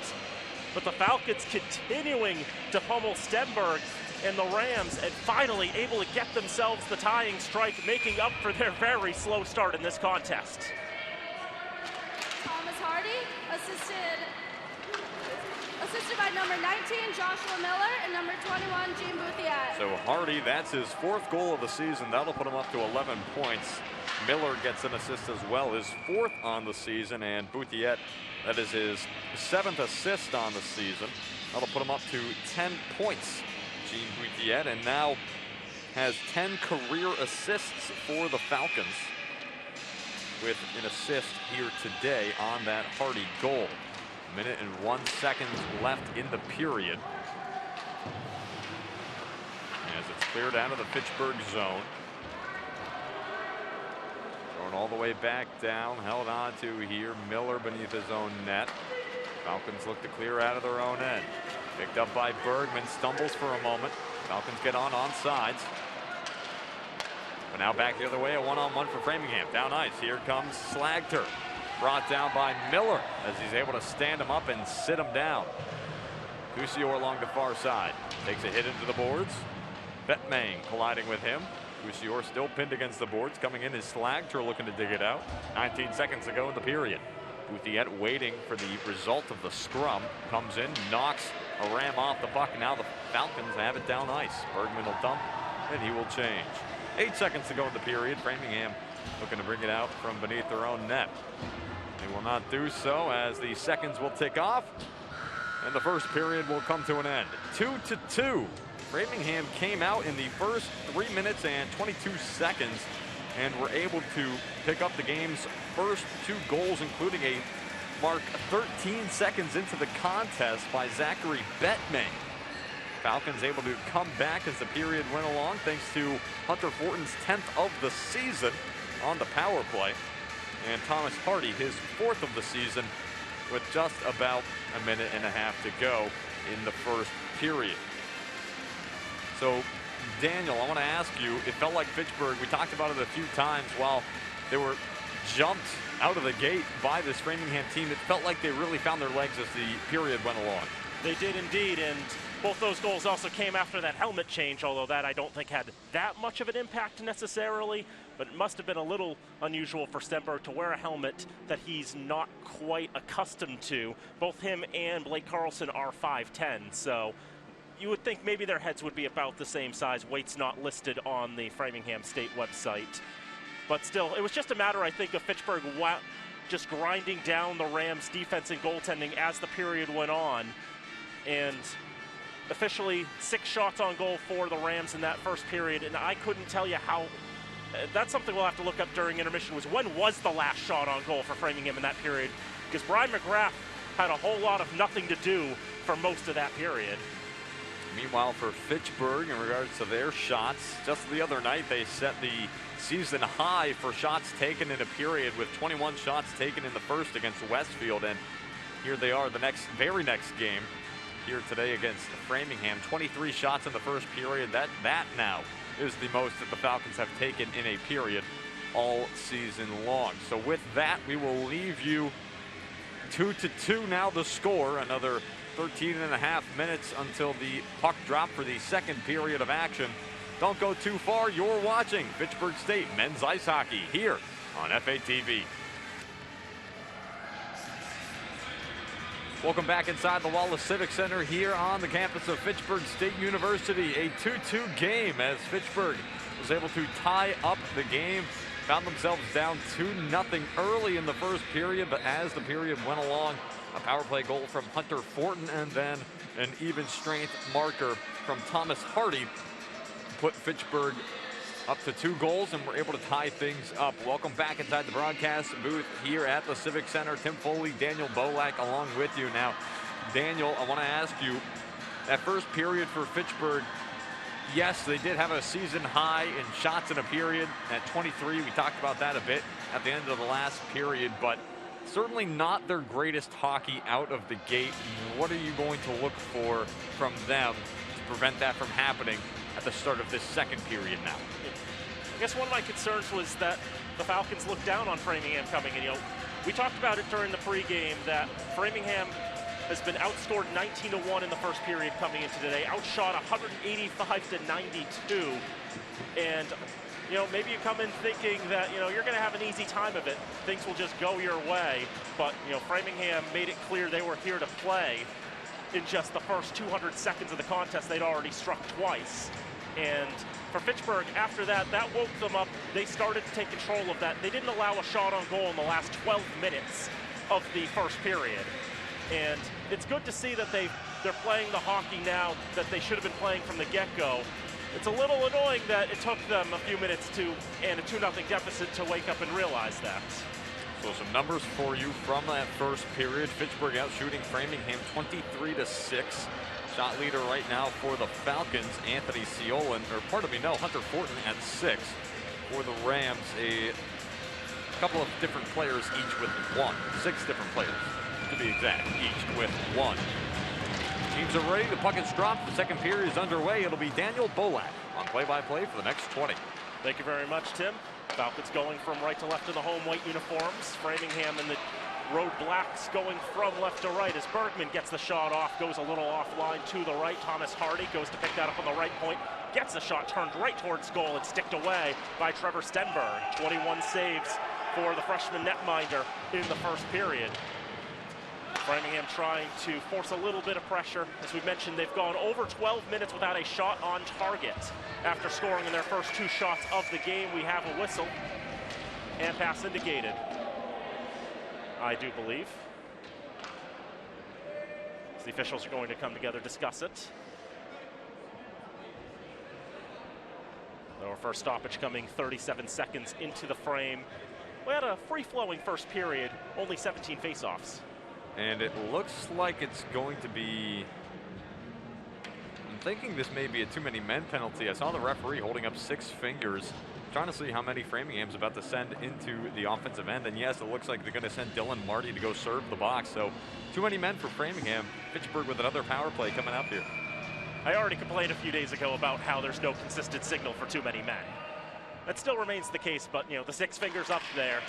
But the Falcons continuing to pummel Stenberg and the Rams, and finally able to get themselves the tying strike, making up for their very slow start in this contest. Thomas Hardy, assisted by number 19, Joshua Miller, and number 21, Gene Bouthiette. So Hardy, that's his 4th goal of the season. That'll put him up to 11 points. Miller gets an assist as well, his 4th on the season, and Bouthiette, that is his 7th assist on the season. That'll put him up to 10 points. Gene Bouthiette, and now has 10 career assists for the Falcons, with an assist here today on that Hardy goal. 1 minute and 1 second left in the period. as it's cleared out of the Fitchburg zone. Thrown all the way back down, held on to here. Miller beneath his own net. Falcons look to clear out of their own end. Picked up by Bergman, stumbles for a moment. Falcons get on sides. But now back the other way, a one-on-one for Framingham. Down ice, here comes Slagter. Brought down by Miller as he's able to stand him up and sit him down. Cusior along the far side. Takes a hit into the boards. Bettman colliding with him. Cusior still pinned against the boards. Coming in is Slagter looking to dig it out. 19 seconds to go in the period. Bouthiet waiting for the result of the scrum. Comes in, knocks a ram off the puck. Now the Falcons have it down ice. Bergman will dump, and he will change. 8 seconds to go in the period. Framingham looking to bring it out from beneath their own net. They will not do so as the seconds will tick off, and the first period will come to an end. 2-2. Framingham came out in the first 3 minutes and 22 seconds and were able to pick up the game's first 2 goals, including a mark 13 seconds into the contest by Zachary Bettman. Falcons able to come back as the period went along thanks to Hunter Fortin's 10th of the season on the power play. And Thomas Hardy, his 4th of the season, with just about a minute and a half to go in the first period. So, Daniel, I want to ask you, it felt like Fitchburg, we talked about it a few times, while they were jumped out of the gate by this Framingham team, it felt like they really found their legs as the period went along. They did indeed, and both those goals also came after that helmet change, although that I don't think had that much of an impact necessarily, but it must have been a little unusual for Stenberg to wear a helmet that he's not quite accustomed to. Both him and Blake Carlson are 5'10", so you would think maybe their heads would be about the same size. Weight's not listed on the Framingham State website. But still, it was just a matter, I think, of Fitchburg just grinding down the Rams' defense and goaltending as the period went on. And officially 6 shots on goal for the Rams in that first period, and I couldn't tell you how. That's something we'll have to look up during intermission, was when was the last shot on goal for Framingham in that period, because Brian McGrath had a whole lot of nothing to do for most of that period. Meanwhile, for Fitchburg, in regards to their shots, just the other night they set the season high for shots taken in a period with 21 shots taken in the first against Westfield, and here they are the very next game here today against Framingham. 23 shots in the first period. That now is the most that the Falcons have taken in a period all season long. So with that, we will leave you 2-2 now the score. Another 13 and a half minutes until the puck drop for the second period of action. Don't go too far. You're watching Fitchburg State men's ice hockey here on FATV. Welcome back inside the Wallace Civic Center here on the campus of Fitchburg State University. A 2-2 game as Fitchburg was able to tie up the game. Found themselves down 2-0 early in the first period, but as the period went along, a power play goal from Hunter Fortin and then an even strength marker from Thomas Hardy put Fitchburg up to 2 goals and were able to tie things up. Welcome back inside the broadcast booth here at the Civic Center. Tim Foley, Daniel Bolak along with you. Now, Daniel, I want to ask you, that first period for Fitchburg, yes, they did have a season high in shots in a period at 23. We talked about that a bit at the end of the last period, but certainly not their greatest hockey out of the gate. What are you going to look for from them to prevent that from happening at the start of this second period now? I guess one of my concerns was that the Falcons looked down on Framingham coming in. We talked about it during the pregame that Framingham has been outscored 19-1 in the first period coming into today, outshot 185-92, and maybe you come in thinking that you're going to have an easy time of it, things will just go your way, but Framingham made it clear they were here to play. In just the first 200 seconds of the contest, they'd already struck twice. And for Fitchburg, after that woke them up. They started to take control of that. They didn't allow a shot on goal in the last 12 minutes of the first period. And it's good to see that they're playing the hockey now that they should have been playing from the get-go. It's a little annoying that it took them a few minutes and a 2-0 deficit to wake up and realize that. So some numbers for you from that first period. Fitchburg out shooting Framingham 23-6. Shot leader right now for the Falcons, Anthony Ciolin, or pardon me, no, Hunter Fortin at 6. For the Rams, a couple of different players, each with 1. 6 different players, to be exact, each with 1. Teams are ready, the puck is dropped, the second period is underway. It'll be Daniel Bolak on play-by-play for the next 20. Thank you very much, Tim. Falcons going from right to left in the home white uniforms. Framingham and the road blacks going from left to right as Bergman gets the shot off, goes a little offline to the right. Thomas Hardy goes to pick that up on the right point, gets the shot turned right towards goal and sticked away by Trevor Stenberg. 21 saves for the freshman netminder in the first period. Framingham trying to force a little bit of pressure. As we mentioned, they've gone over 12 minutes without a shot on target. After scoring in their first 2 shots of the game, we have a whistle. And pass indicated, I do believe. So the officials are going to come together, discuss it. Our first stoppage coming 37 seconds into the frame. We had a free-flowing first period, only 17 face-offs. And it looks like it's going to be, I'm thinking this may be a too many men penalty. I saw the referee holding up 6 fingers, trying to see how many Framingham's about to send into the offensive end. And yes, it looks like they're going to send Dylan Marty to go serve the box. So too many men for Framingham. Fitchburg with another power play coming up here. I already complained a few days ago about how there's no consistent signal for too many men. That still remains the case, but you know, the 6 fingers up there,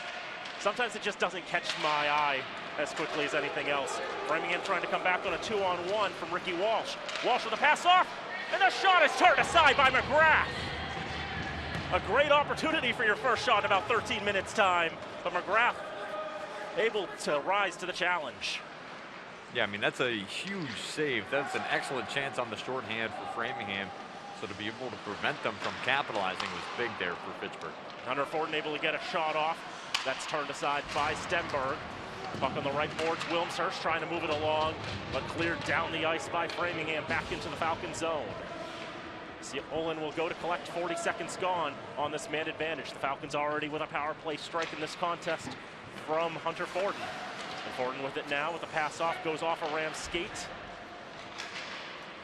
sometimes it just doesn't catch my eye as quickly as anything else. Framingham trying to come back on a 2-on-1 from Ricky Walsh. Walsh with a pass off, and the shot is turned aside by McGrath. A great opportunity for your first shot in about 13 minutes time, but McGrath able to rise to the challenge. Yeah, I mean, that's a huge save. That's an excellent chance on the shorthand for Framingham. So to be able to prevent them from capitalizing was big there for Fitchburg. Hunter Fortin able to get a shot off. That's turned aside by Stenberg. Puck on the right boards. Wilmshurst trying to move it along, but cleared down the ice by Framingham back into the Falcon zone. Olin will go to collect. 40 seconds gone on this man advantage. The Falcons already with a power play strike in this contest from Hunter Fortin. And Fortin with it now with the pass off, goes off a Rams skate.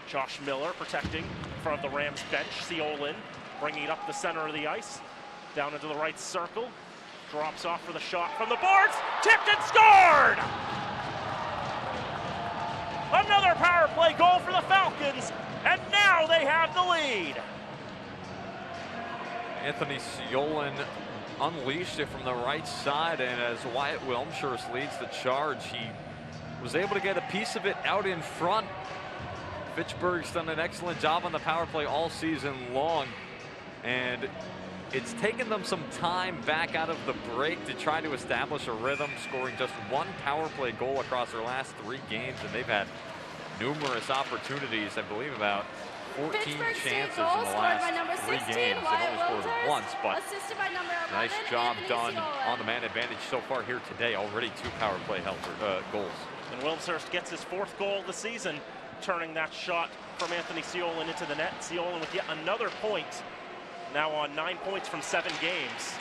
Josh Miller protecting in front of the Rams bench. Ciolin bringing it up the center of the ice, down into the right circle. Drops off for the shot from the boards, tipped and scored! Another power play goal for the Falcons, and now they have the lead. Anthony Ciolin unleashed it from the right side, and as Wyatt Wilmshurst leads the charge, he was able to get a piece of it out in front. Fitchburg's done an excellent job on the power play all season long, and it's taken them some time back out of the break to try to establish a rhythm, scoring just 1 power play goal across their last 3 games, and they've had numerous opportunities, I believe about 14 chances in the last 3 games. They've only scored once, but nice job done on the man advantage so far here today. Already 2 power play goals. And Wilmshurst gets his 4th goal of the season, turning that shot from Anthony Ciolin into the net. Ciolin with yet another point, now on 9 points from 7 games.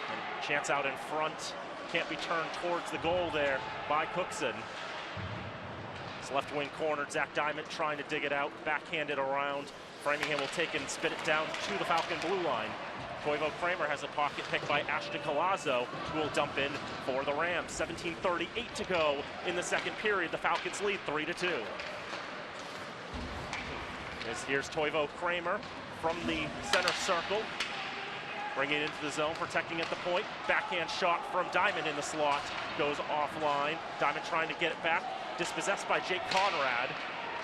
And chance out in front, can't be turned towards the goal there by Cookson. It's left wing cornered, Zach Diamond trying to dig it out, backhanded around. Framingham will take and spin it down to the Falcon blue line. Toivo Kramer has a pocket pick by Ashton Collazo, who will dump in for the Rams. 17:38 to go in the second period. The Falcons lead 3-2. Here's Toivo Kramer from the center circle. Bringing it into the zone, protecting at the point. Backhand shot from Diamond in the slot. Goes offline. Diamond trying to get it back. Dispossessed by Jake Conrad.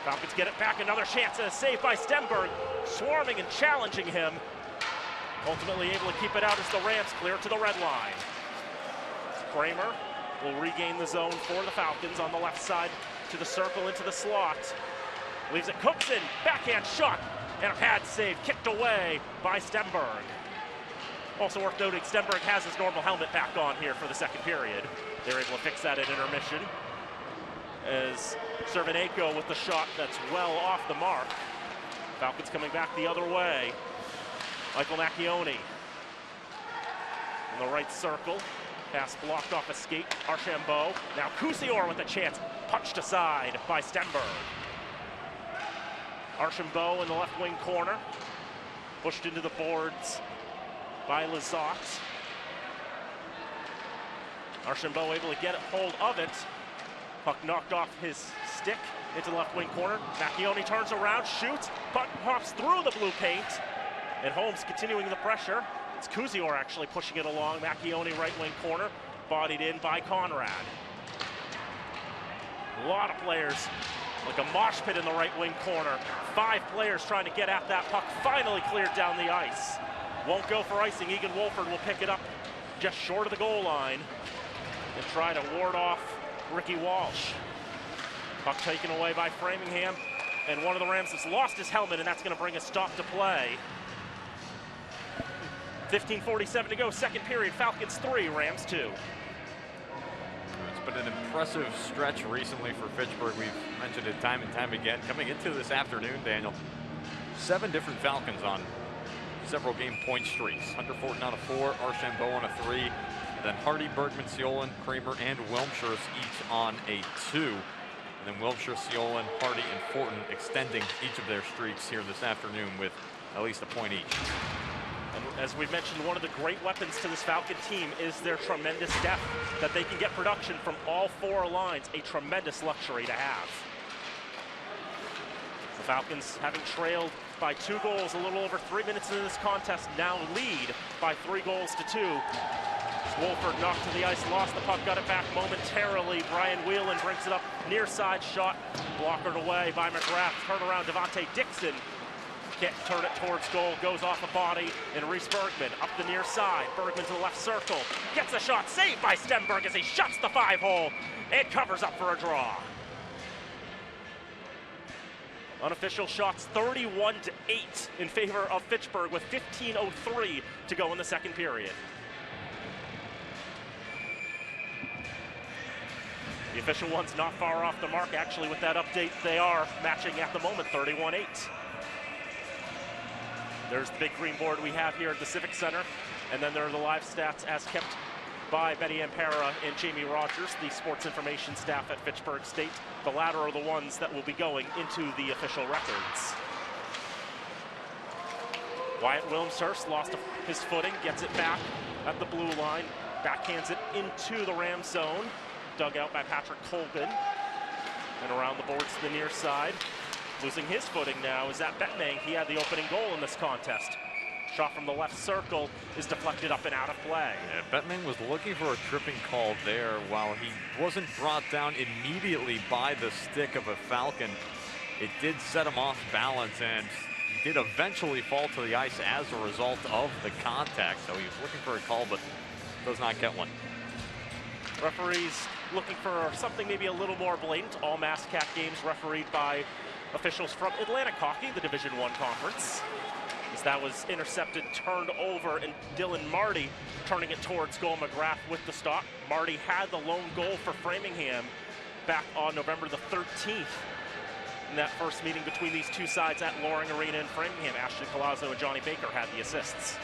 Falcons get it back. Another chance and a save by Stenberg. Swarming and challenging him. Ultimately able to keep it out as the Rams clear to the red line. Kramer will regain the zone for the Falcons on the left side to the circle into the slot. Leaves it Cookson, backhand shot, and a pad save kicked away by Stenberg. Also worth noting, Stenberg has his normal helmet back on here for the second period. They're able to fix that at intermission. As Cerveneko with the shot that's well off the mark. Falcons coming back the other way. Michael Macchione in the right circle. Pass blocked off a skate. Archambault. Now Cousior with a chance. Punched aside by Stenberg. Archambault in the left wing corner. Pushed into the boards by Lizotte. Archambault able to get a hold of it. Puck knocked off his stick into the left wing corner. Macchione turns around, shoots. Puck pops through the blue paint. And Holmes continuing the pressure. It's Kuzior actually pushing it along. Macchione right wing corner. Bodied in by Conrad. A lot of players, like a mosh pit in the right wing corner. 5 players trying to get at that puck. Finally cleared down the ice. Won't go for icing. Egan Wolford will pick it up just short of the goal line and try to ward off Ricky Walsh. Puck taken away by Framingham, and one of the Rams has lost his helmet, and that's going to bring a stop to play. 15:47 to go, second period. Falcons 3, Rams 2. It's been an impressive stretch recently for Fitchburg. We've mentioned it time and time again. Coming into this afternoon, Daniel, 7 different Falcons on several game point streaks. Hunter Fortin on a 4, Archambault on a 3, and then Hardy, Bergman, Siolan, Kramer, and Wilmshire each on a 2. And then Wilmshire, Siolan, Hardy, and Fortin extending each of their streaks here this afternoon with at least a point each. And as we mentioned, one of the great weapons to this Falcon team is their tremendous depth, that they can get production from all 4 lines, a tremendous luxury to have. The Falcons, having trailed by 2 goals a little over 3 minutes into this contest, now lead by 3 goals to 2. Wolford knocked to the ice, lost the puck, got it back momentarily. Brian Whelan brings it up, near side shot, blockered away by McGrath. Turnaround, Devontae Dixon can't turn it towards goal, goes off a body, and Reese Bergman up the near side. Bergman to the left circle, gets a shot, saved by Stenberg as he shuts the 5-hole and covers up for a draw. Unofficial shots 31-8 in favor of Fitchburg with 15:03 to go in the second period. The official one's not far off the mark. Actually, with that update, they are matching at the moment, 31-8. There's the big green board we have here at the Civic Center. And then there are the live stats as kept by Betty Ampera and Jamie Rogers, the sports information staff at Fitchburg State. The latter are the ones that will be going into the official records. Wyatt Wilmshurst lost his footing, gets it back at the blue line, backhands it into the Ram zone. Dug out by Patrick Colgan. And around the boards to the near side. Losing his footing now is that Betmang. He had the opening goal in this contest. Shot from the left circle is deflected up and out of play. Yeah, Betmang was looking for a tripping call there while he wasn't brought down immediately by the stick of a Falcon. It did set him off balance, and he did eventually fall to the ice as a result of the contact. So he was looking for a call, but does not get one. Referees looking for something maybe a little more blatant. All MassCat games refereed by officials from Atlantic Hockey, the Division I conference. As that was intercepted, turned over, and Dylan Marty turning it towards goal. McGrath with the stop. Marty had the lone goal for Framingham back on November the 13th. In that first meeting between these two sides at Loring Arena in Framingham, Ashton Palazzo and Johnny Baker had the assists.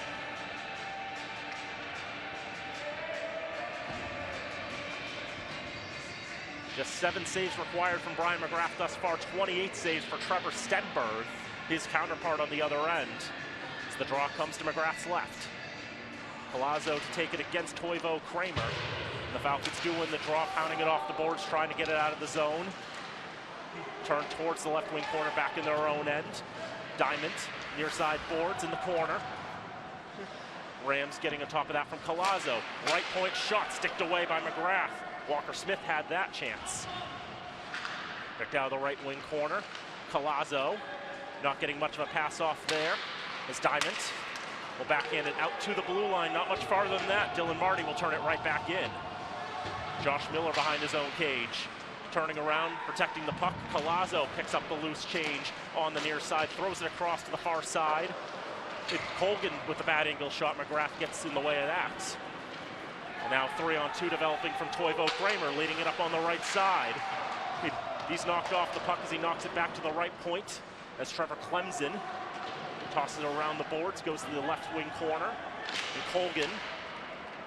Just 7 saves required from Brian McGrath thus far, 28 saves for Trevor Stenberg, his counterpart on the other end. As the draw comes to McGrath's left. Palazzo to take it against Toivo Kramer. The Falcons do win the draw, pounding it off the boards, trying to get it out of the zone. Turn towards the left wing corner, back in their own end. Diamond, near side boards in the corner. Rams getting on top of that from Palazzo. Right point shot, sticked away by McGrath. Walker Smith had that chance. Picked out of the right wing corner. Palazzo not getting much of a pass off there. As Diamond will backhand it out to the blue line, not much farther than that. Dylan Marty will turn it right back in. Josh Miller behind his own cage. Turning around, protecting the puck. Palazzo picks up the loose change on the near side, throws it across to the far side. Colgan with the bad angle shot. McGrath gets in the way of that. And now 3-on-2 developing from Toivo Kramer, leading it up on the right side. He's knocked off the puck as he knocks it back to the right point as Trevor Clemson tosses it around the boards, goes to the left wing corner. And Colgan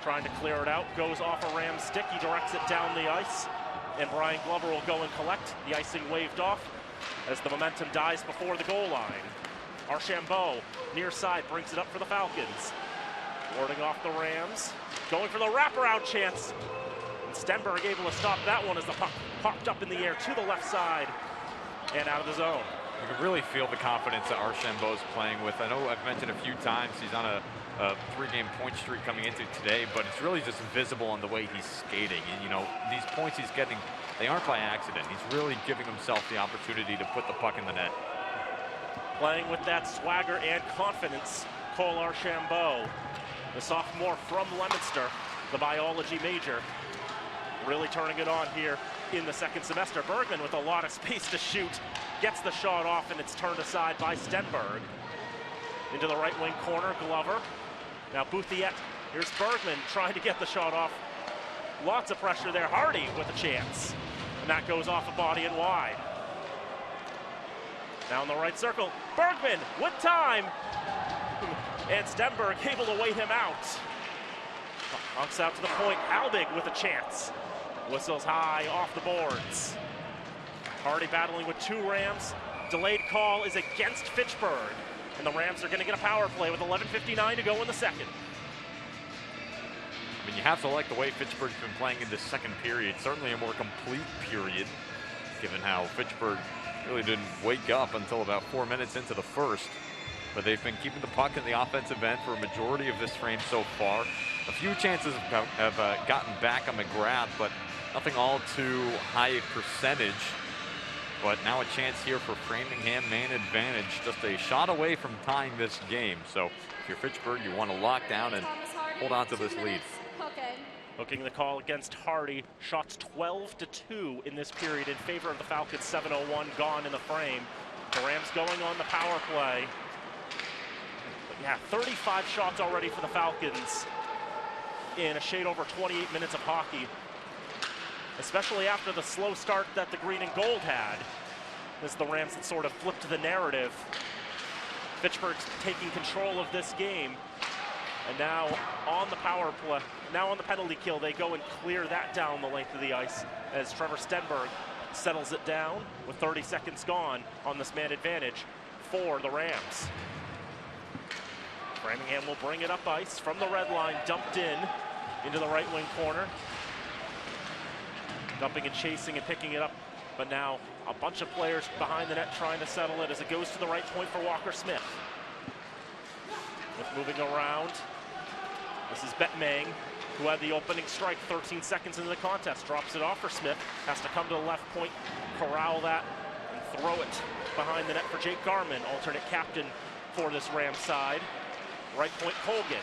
trying to clear it out, goes off a Ram stick. He directs it down the ice. And Brian Glover will go and collect. The icing waved off. as the momentum dies before the goal line. Archambault, near side, brings it up for the Falcons. Warding off the Rams, going for the wraparound chance. And Stenberg able to stop that one as the puck popped up in the air to the left side and out of the zone. You can really feel the confidence that Archambault is playing with. I know I've mentioned a few times he's on a 3-game point streak coming into today, but it's really just visible on the way he's skating. And, you know, these points he's getting, they aren't by accident. He's really giving himself the opportunity to put the puck in the net. Playing with that swagger and confidence, Cole Archambault, the sophomore from Leominster, the biology major, really turning it on here in the second semester. Bergman with a lot of space to shoot, gets the shot off, and it's turned aside by Stenberg. Into the right wing corner, Glover. Now Bouthiette, here's Bergman trying to get the shot off. Lots of pressure there, Hardy with a chance. And that goes off a body and wide. Now in the right circle, Bergman with time. And Stenberg able to wait him out. Knocks out to the point, Halbig with a chance. Whistles high off the boards. Hardy battling with 2 Rams. Delayed call is against Fitchburg. And the Rams are going to get a power play with 11:59 to go in the second. I mean, you have to like the way Fitchburg's been playing in this second period. Certainly a more complete period, given how Fitchburg really didn't wake up until about 4 minutes into the first. But they've been keeping the puck in the offensive end for a majority of this frame so far. A few chances have gotten back on McGrath, but nothing all too high a percentage. But now a chance here for Framingham, man advantage. Just a shot away from tying this game. So if you're Fitchburg, you want to lock down and hold on to this lead. Hooking the call against Hardy. Shots 12-2 in this period in favor of the Falcons. 7:01 gone in the frame. The Rams going on the power play. But yeah, 35 shots already for the Falcons in a shade over 28 minutes of hockey. Especially after the slow start that the green and gold had. This is the Rams that sort of flipped the narrative. Fitchburg's taking control of this game. And now on the power play, now on the penalty kill, they go and clear that down the length of the ice as Trevor Stenberg settles it down with 30 seconds gone on this man advantage for the Rams. Framingham will bring it up ice from the red line, dumped in into the right wing corner. Dumping and chasing and picking it up, but now a bunch of players behind the net trying to settle it as it goes to the right point for Walker Smith. With moving around, this is Bettmang, who had the opening strike 13 seconds into the contest. Drops it off for Smith, has to come to the left point, corral that, and throw it behind the net for Jake Garman, alternate captain for this Rams side. Right point Colgan,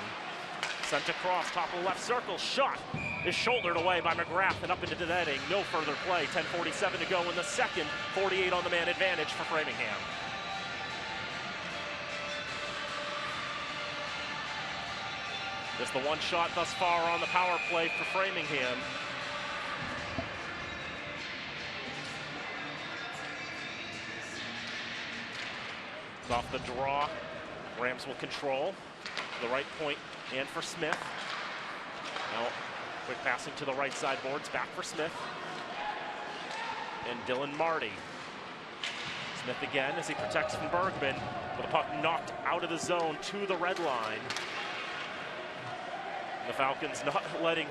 sent across, top of the left circle, shot is shouldered away by McGrath and up into the netting. No further play, 10:47 to go in the second, 48 on the man advantage for Framingham. Just the one shot thus far on the power play for Framingham. It's off the draw. Rams will control the right point and for Smith. Now, quick passing to the right side boards, back for Smith. And Dylan Marty. Smith again as he protects from Bergman with the puck knocked out of the zone to the red line. The Falcons not letting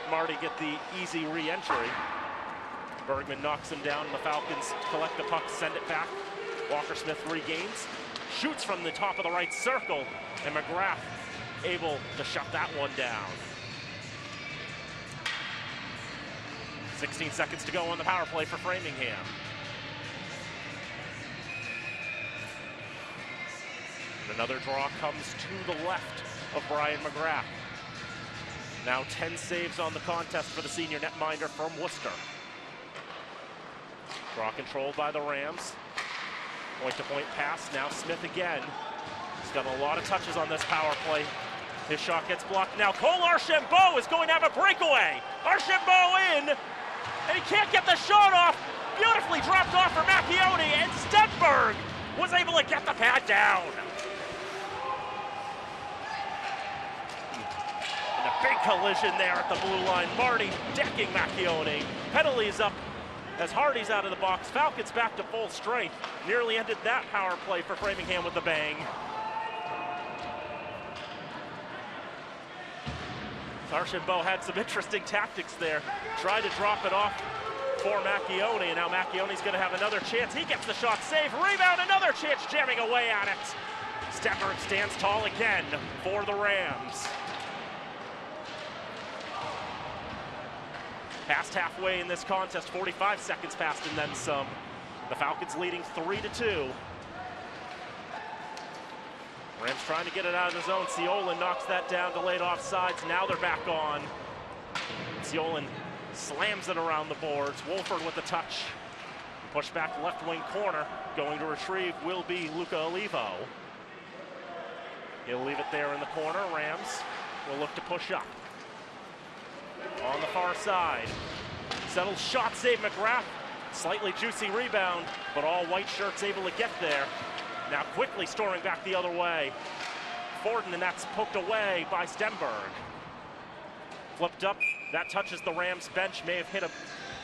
Marty get the easy re-entry. Bergman knocks him down and the Falcons collect the puck, send it back. Walker Smith regains, shoots from the top of the right circle, and McGrath able to shut that one down. 16 seconds to go on the power play for Framingham. And another draw comes to the left of Brian McGrath. Now 10 saves on the contest for the senior netminder from Worcester. Draw controlled by the Rams. Point-to-point pass, now Smith again. He's got a lot of touches on this power play. His shot gets blocked. Now Cole Archambault is going to have a breakaway. Archambault in, and he can't get the shot off. Beautifully dropped off for Macchione, and Stenberg was able to get the pad down. And a big collision there at the blue line. Marty decking Macchione. Penalties up as Hardy's out of the box. Falcons back to full strength. Nearly ended that power play for Framingham with a bang. Archambault had some interesting tactics there. Tried to drop it off for Macchione, and now Macchione's going to have another chance. He gets the shot saved. Rebound, another chance, jamming away at it. Stenberg stands tall again for the Rams. Past halfway in this contest, 45 seconds passed and then some. The Falcons leading 3-2. Rams trying to get it out of the zone. Ciolin knocks that down, delayed offsides. Now they're back on. Ciolin slams it around the boards. Wolford with the touch. Push back left wing corner. Going to retrieve will be Luca Olivo. He'll leave it there in the corner. Rams will look to push up. On the far side. Settled shot save McGrath. Slightly juicy rebound, but all white shirts able to get there. Now quickly storming back the other way. Forden, and that's poked away by Stenberg. Flipped up, that touches the Rams bench, may have hit a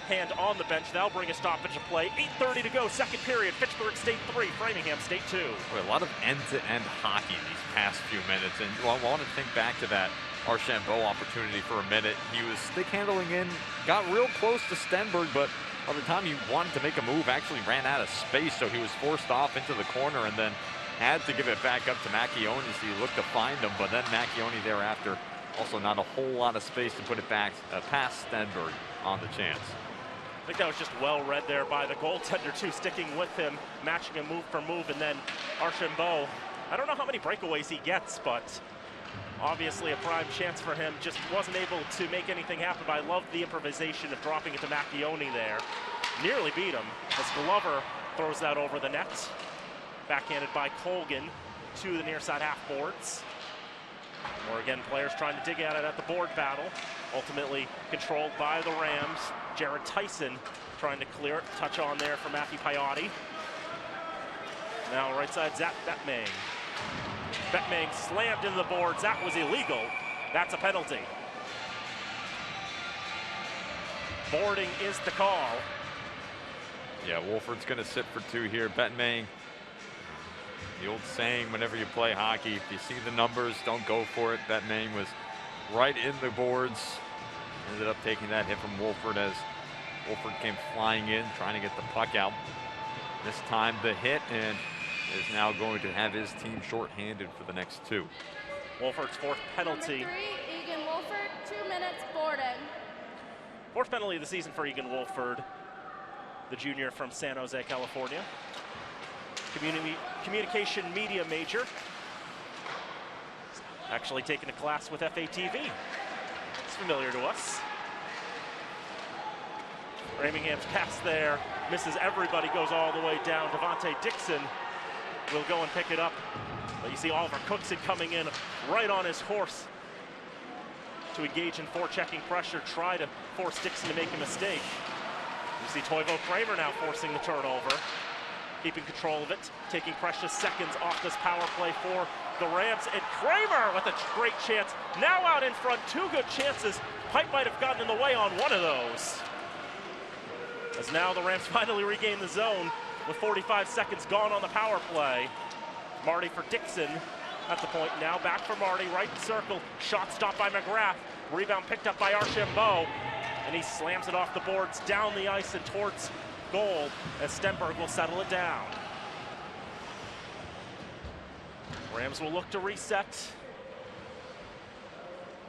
hand on the bench. That'll bring a stoppage of play. 8:30 to go, second period. Fitchburg State 3, Framingham State 2. A lot of end-to-end hockey these past few minutes, and I want to think back to that Archambault opportunity for a minute. He was stick handling in, got real close to Stenberg, but by the time he wanted to make a move, actually ran out of space, so he was forced off into the corner and then had to give it back up to Macchione as he looked to find him, but then Macchione thereafter also not a whole lot of space to put it back past Stenberg on the chance. I think that was just well read there by the goaltender too, sticking with him, matching him move for move, and then Archambault, I don't know how many breakaways he gets, but obviously a prime chance for him. Just wasn't able to make anything happen, but I love the improvisation of dropping it to Macchione there. Nearly beat him as Glover throws that over the net. Backhanded by Colgan to the near side half boards. Or again, players trying to dig at it at the board battle. Ultimately controlled by the Rams. Jared Tyson trying to clear it. Touch on there for Matthew Piotti. Now right side, Zach Bettmang. Bettmang slammed into the boards. That was illegal. That's a penalty. Boarding is the call. Yeah, Wolford's going to sit for two here. Bettmang, the old saying, whenever you play hockey, if you see the numbers, don't go for it. Bettmang was right in the boards. Ended up taking that hit from Wolford as Wolford came flying in, trying to get the puck out. This time the hit, and is now going to have his team shorthanded for the next two. Wolford's fourth penalty. Number 3, Egan Wolford, 2 minutes boarding. Fourth penalty of the season for Egan Wolford, the junior from San Jose, California. Communication media major. Actually taking a class with FATV. It's familiar to us. Ramingham's pass there, misses everybody, goes all the way down. Devontae Dixon will go and pick it up. But you see Oliver Cookson coming in right on his horse to engage in forechecking pressure, try to force Dixon to make a mistake. You see Toivo Kramer now forcing the turnover, keeping control of it, taking precious seconds off this power play for the Rams. And Kramer with a great chance, now out in front, 2 good chances. Pipe might have gotten in the way on one of those. As now the Rams finally regain the zone with 45 seconds gone on the power play. Marty for Dixon at the point now, back for Marty, right circle, shot stopped by McGrath, rebound picked up by Archambault, and he slams it off the boards, down the ice and towards goal, as Stenberg will settle it down. Rams will look to reset.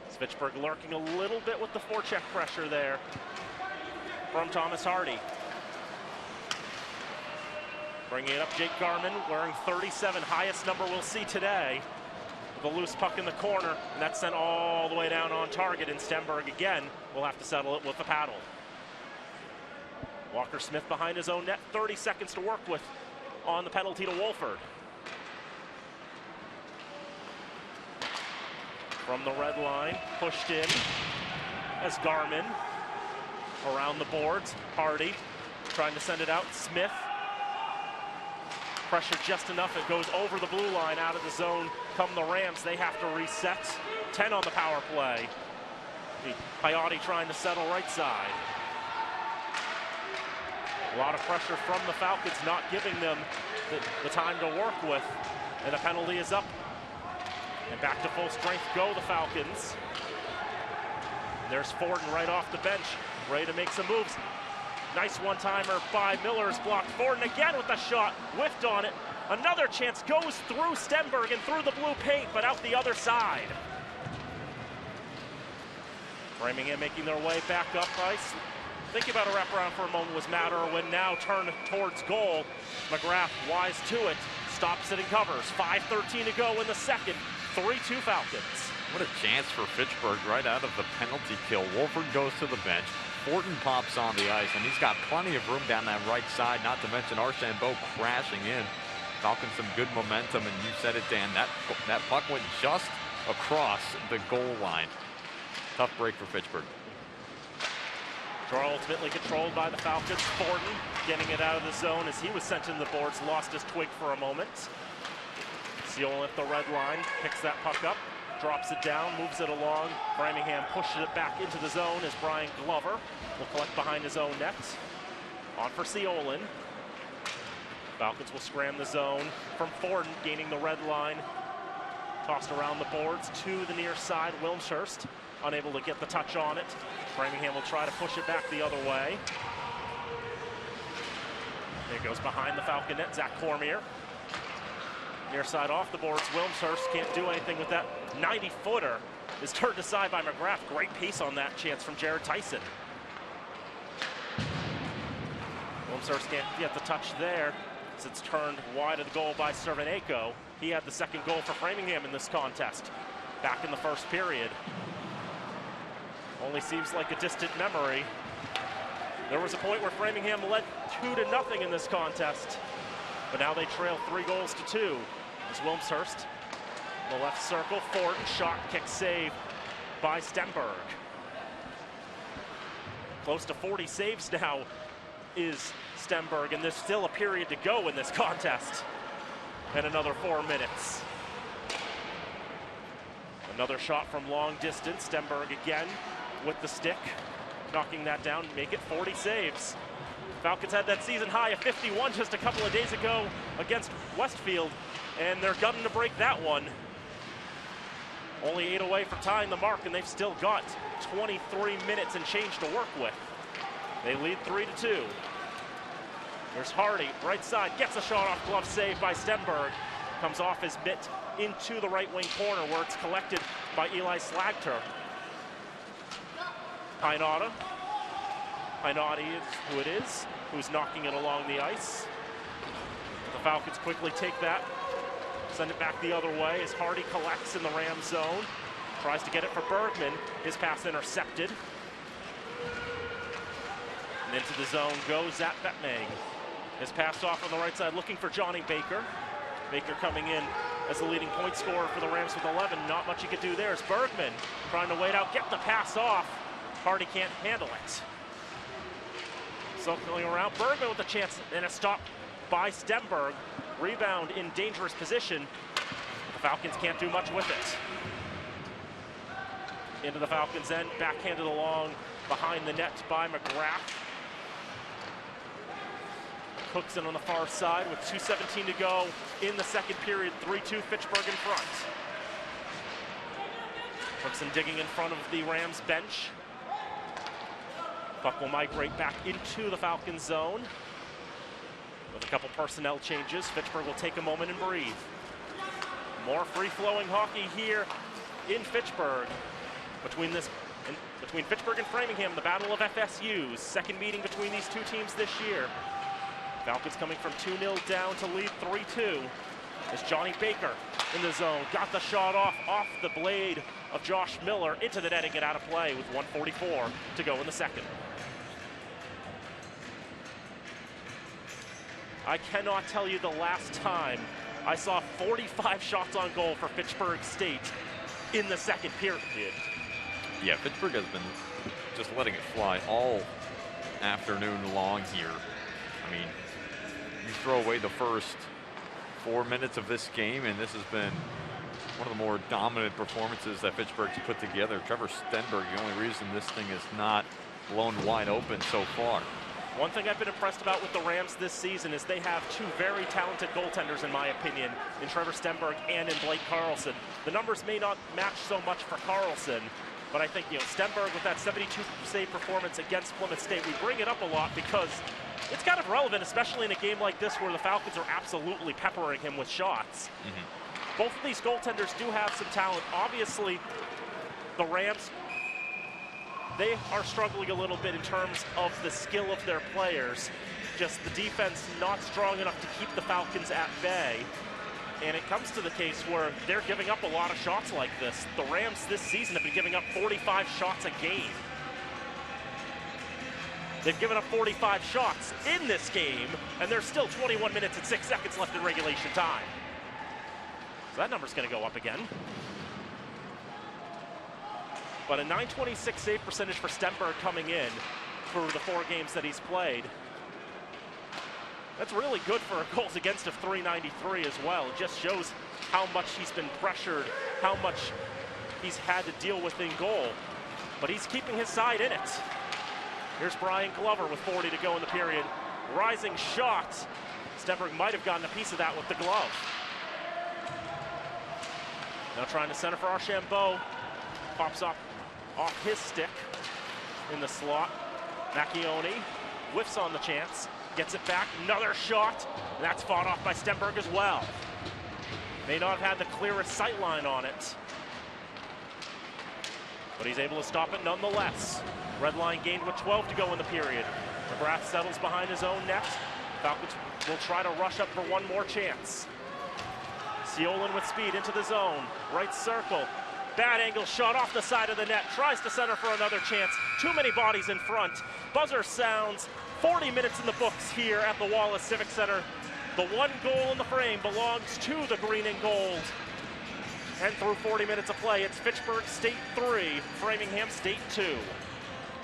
Fitchburg lurking a little bit with the forecheck pressure there from Thomas Hardy. Bringing it up, Jake Garman wearing 37, highest number we'll see today. With a loose puck in the corner, and that's sent all the way down on target, and Stenberg again will have to settle it with the paddle. Walker Smith behind his own net, 30 seconds to work with on the penalty to Wolford. From the red line, pushed in as Garman around the boards. Hardy trying to send it out. Smith, pressure just enough. It goes over the blue line, out of the zone. Come the Rams, they have to reset. 10 on the power play. Piotti trying to settle right side. A lot of pressure from the Falcons, not giving them the time to work with. And the penalty is up. And back to full strength go the Falcons. There's Forden right off the bench, ready to make some moves. Nice one-timer by Miller is blocked. Forden again with the shot, whiffed on it. Another chance goes through Stenberg and through the blue paint, but out the other side. Framingham making their way back up ice. Thinking about a wraparound for a moment was Matterwin, now turned towards goal. McGrath wise to it, stops it and covers. 5:13 to go in the second, 3-2 Falcons. What a chance for Fitchburg right out of the penalty kill. Wolford goes to the bench. Forden pops on the ice, and he's got plenty of room down that right side, not to mention Archambault crashing in. Falcons some good momentum, and you said it, Dan. That puck went just across the goal line. Tough break for Fitchburg. Draw ultimately controlled by the Falcons. Forden getting it out of the zone as he was sent in the boards, lost his twig for a moment. Seoul at the red line, picks that puck up, drops it down, moves it along. Framingham pushes it back into the zone as Brian Glover will collect behind his own net. On for Seolin. Falcons will scram the zone from Forden, gaining the red line. Tossed around the boards to the near side. Wilmshurst unable to get the touch on it. Framingham will try to push it back the other way. There goes behind the Falcon net, Zach Cormier. Near side off the boards, Wilmshurst can't do anything with that. 90-footer is turned aside by McGrath. Great pace on that chance from Jared Tyson. Wilmshurst can't get the touch there as it's turned wide of the goal by Cerveneko. He had the second goal for Framingham in this contest back in the first period. Only seems like a distant memory. There was a point where Framingham led 2-0 in this contest, but now they trail 3-2. As Wilmshurst in the left circle, Forden shot, kick, save by Stenberg. Close to 40 saves now is Stenberg, and there's still a period to go in this contest. And another 4 minutes. Another shot from long distance. Stenberg again with the stick, knocking that down, make it 40 saves. Falcons had that season high of 51 just a couple of days ago against Westfield, and they're gunning to break that one. Only 8 away from tying the mark, and they've still got 23 minutes and change to work with. They lead 3-2. There's Hardy, right side, gets a shot off, glove save by Stenberg. Comes off his mitt into the right wing corner where it's collected by Eli Slagter. Hainada is who it is, who's knocking it along the ice. The Falcons quickly take that, send it back the other way as Hardy collects in the Ram zone. Tries to get it for Bergman, his pass intercepted. And into the zone goes Zach Betmang. His pass off on the right side, looking for Johnny Baker. Baker coming in as the leading point scorer for the Rams with 11. Not much he could do there as Bergman trying to wait out, get the pass off. Hardy can't handle it. Circling around, Bergman with a chance and a stop by Stenberg. Rebound in dangerous position. The Falcons can't do much with it. Into the Falcons end, backhanded along behind the net by McGrath. Cookson on the far side with 2:17 to go in the second period. 3-2 Fitchburg in front. Cookson digging in front of the Rams bench. Puck will migrate back into the Falcons zone. With a couple personnel changes, Fitchburg will take a moment and breathe. More free-flowing hockey here in Fitchburg. Between Fitchburg and Framingham, the Battle of FSUs. Second meeting between these two teams this year. Falcons coming from 2-0 down to lead 3-2. As Johnny Baker in the zone, got the shot off the blade of Josh Miller into the net and get out of play with 1:44 to go in the second. I cannot tell you the last time I saw 45 shots on goal for Fitchburg State in the second period. Yeah, Fitchburg has been just letting it fly all afternoon long here. I mean, you throw away the first 4 minutes of this game, and this has been one of the more dominant performances that Fitchburg's put together. Trevor Stenberg, the only reason this thing is not blown wide open so far. One thing I've been impressed about with the Rams this season is they have two very talented goaltenders, in my opinion, in Trevor Stenberg and in Blake Carlson. The numbers may not match so much for Carlson, but I think, Stenberg with that 72 save performance against Plymouth State, we bring it up a lot because it's kind of relevant, especially in a game like this where the Falcons are absolutely peppering him with shots. Both of these goaltenders do have some talent. Obviously, the Rams, they are struggling a little bit in terms of the skill of their players. Just the defense not strong enough to keep the Falcons at bay. And it comes to the case where they're giving up a lot of shots like this. The Rams this season have been giving up 45 shots a game. They've given up 45 shots in this game, and there's still 21 minutes and 6 seconds left in regulation time. So that number's going to go up again. But a .926 save percentage for Stenberg coming in for the 4 games that he's played. That's really good for a goals against of .393 as well. It just shows how much he's been pressured, how much he's had to deal with in goal. But he's keeping his side in it. Here's Brian Glover with 40 to go in the period. Rising shot. Stenberg might have gotten a piece of that with the glove. Now trying to center for Archambault. Pops up off his stick in the slot. Macchione whiffs on the chance. Gets it back, another shot, and that's fought off by Stenberg as well. May not have had the clearest sight line on it, but he's able to stop it nonetheless. Red line gained with 12 to go in the period. McGrath settles behind his own net. Falcons will try to rush up for one more chance. Ciolin with speed into the zone, right circle. Bad angle shot off the side of the net, tries to center for another chance. Too many bodies in front. Buzzer sounds. 40 minutes in the books here at the Wallace Civic Center. The one goal in the frame belongs to the green and gold. And through 40 minutes of play, it's Fitchburg State 3, Framingham State 2.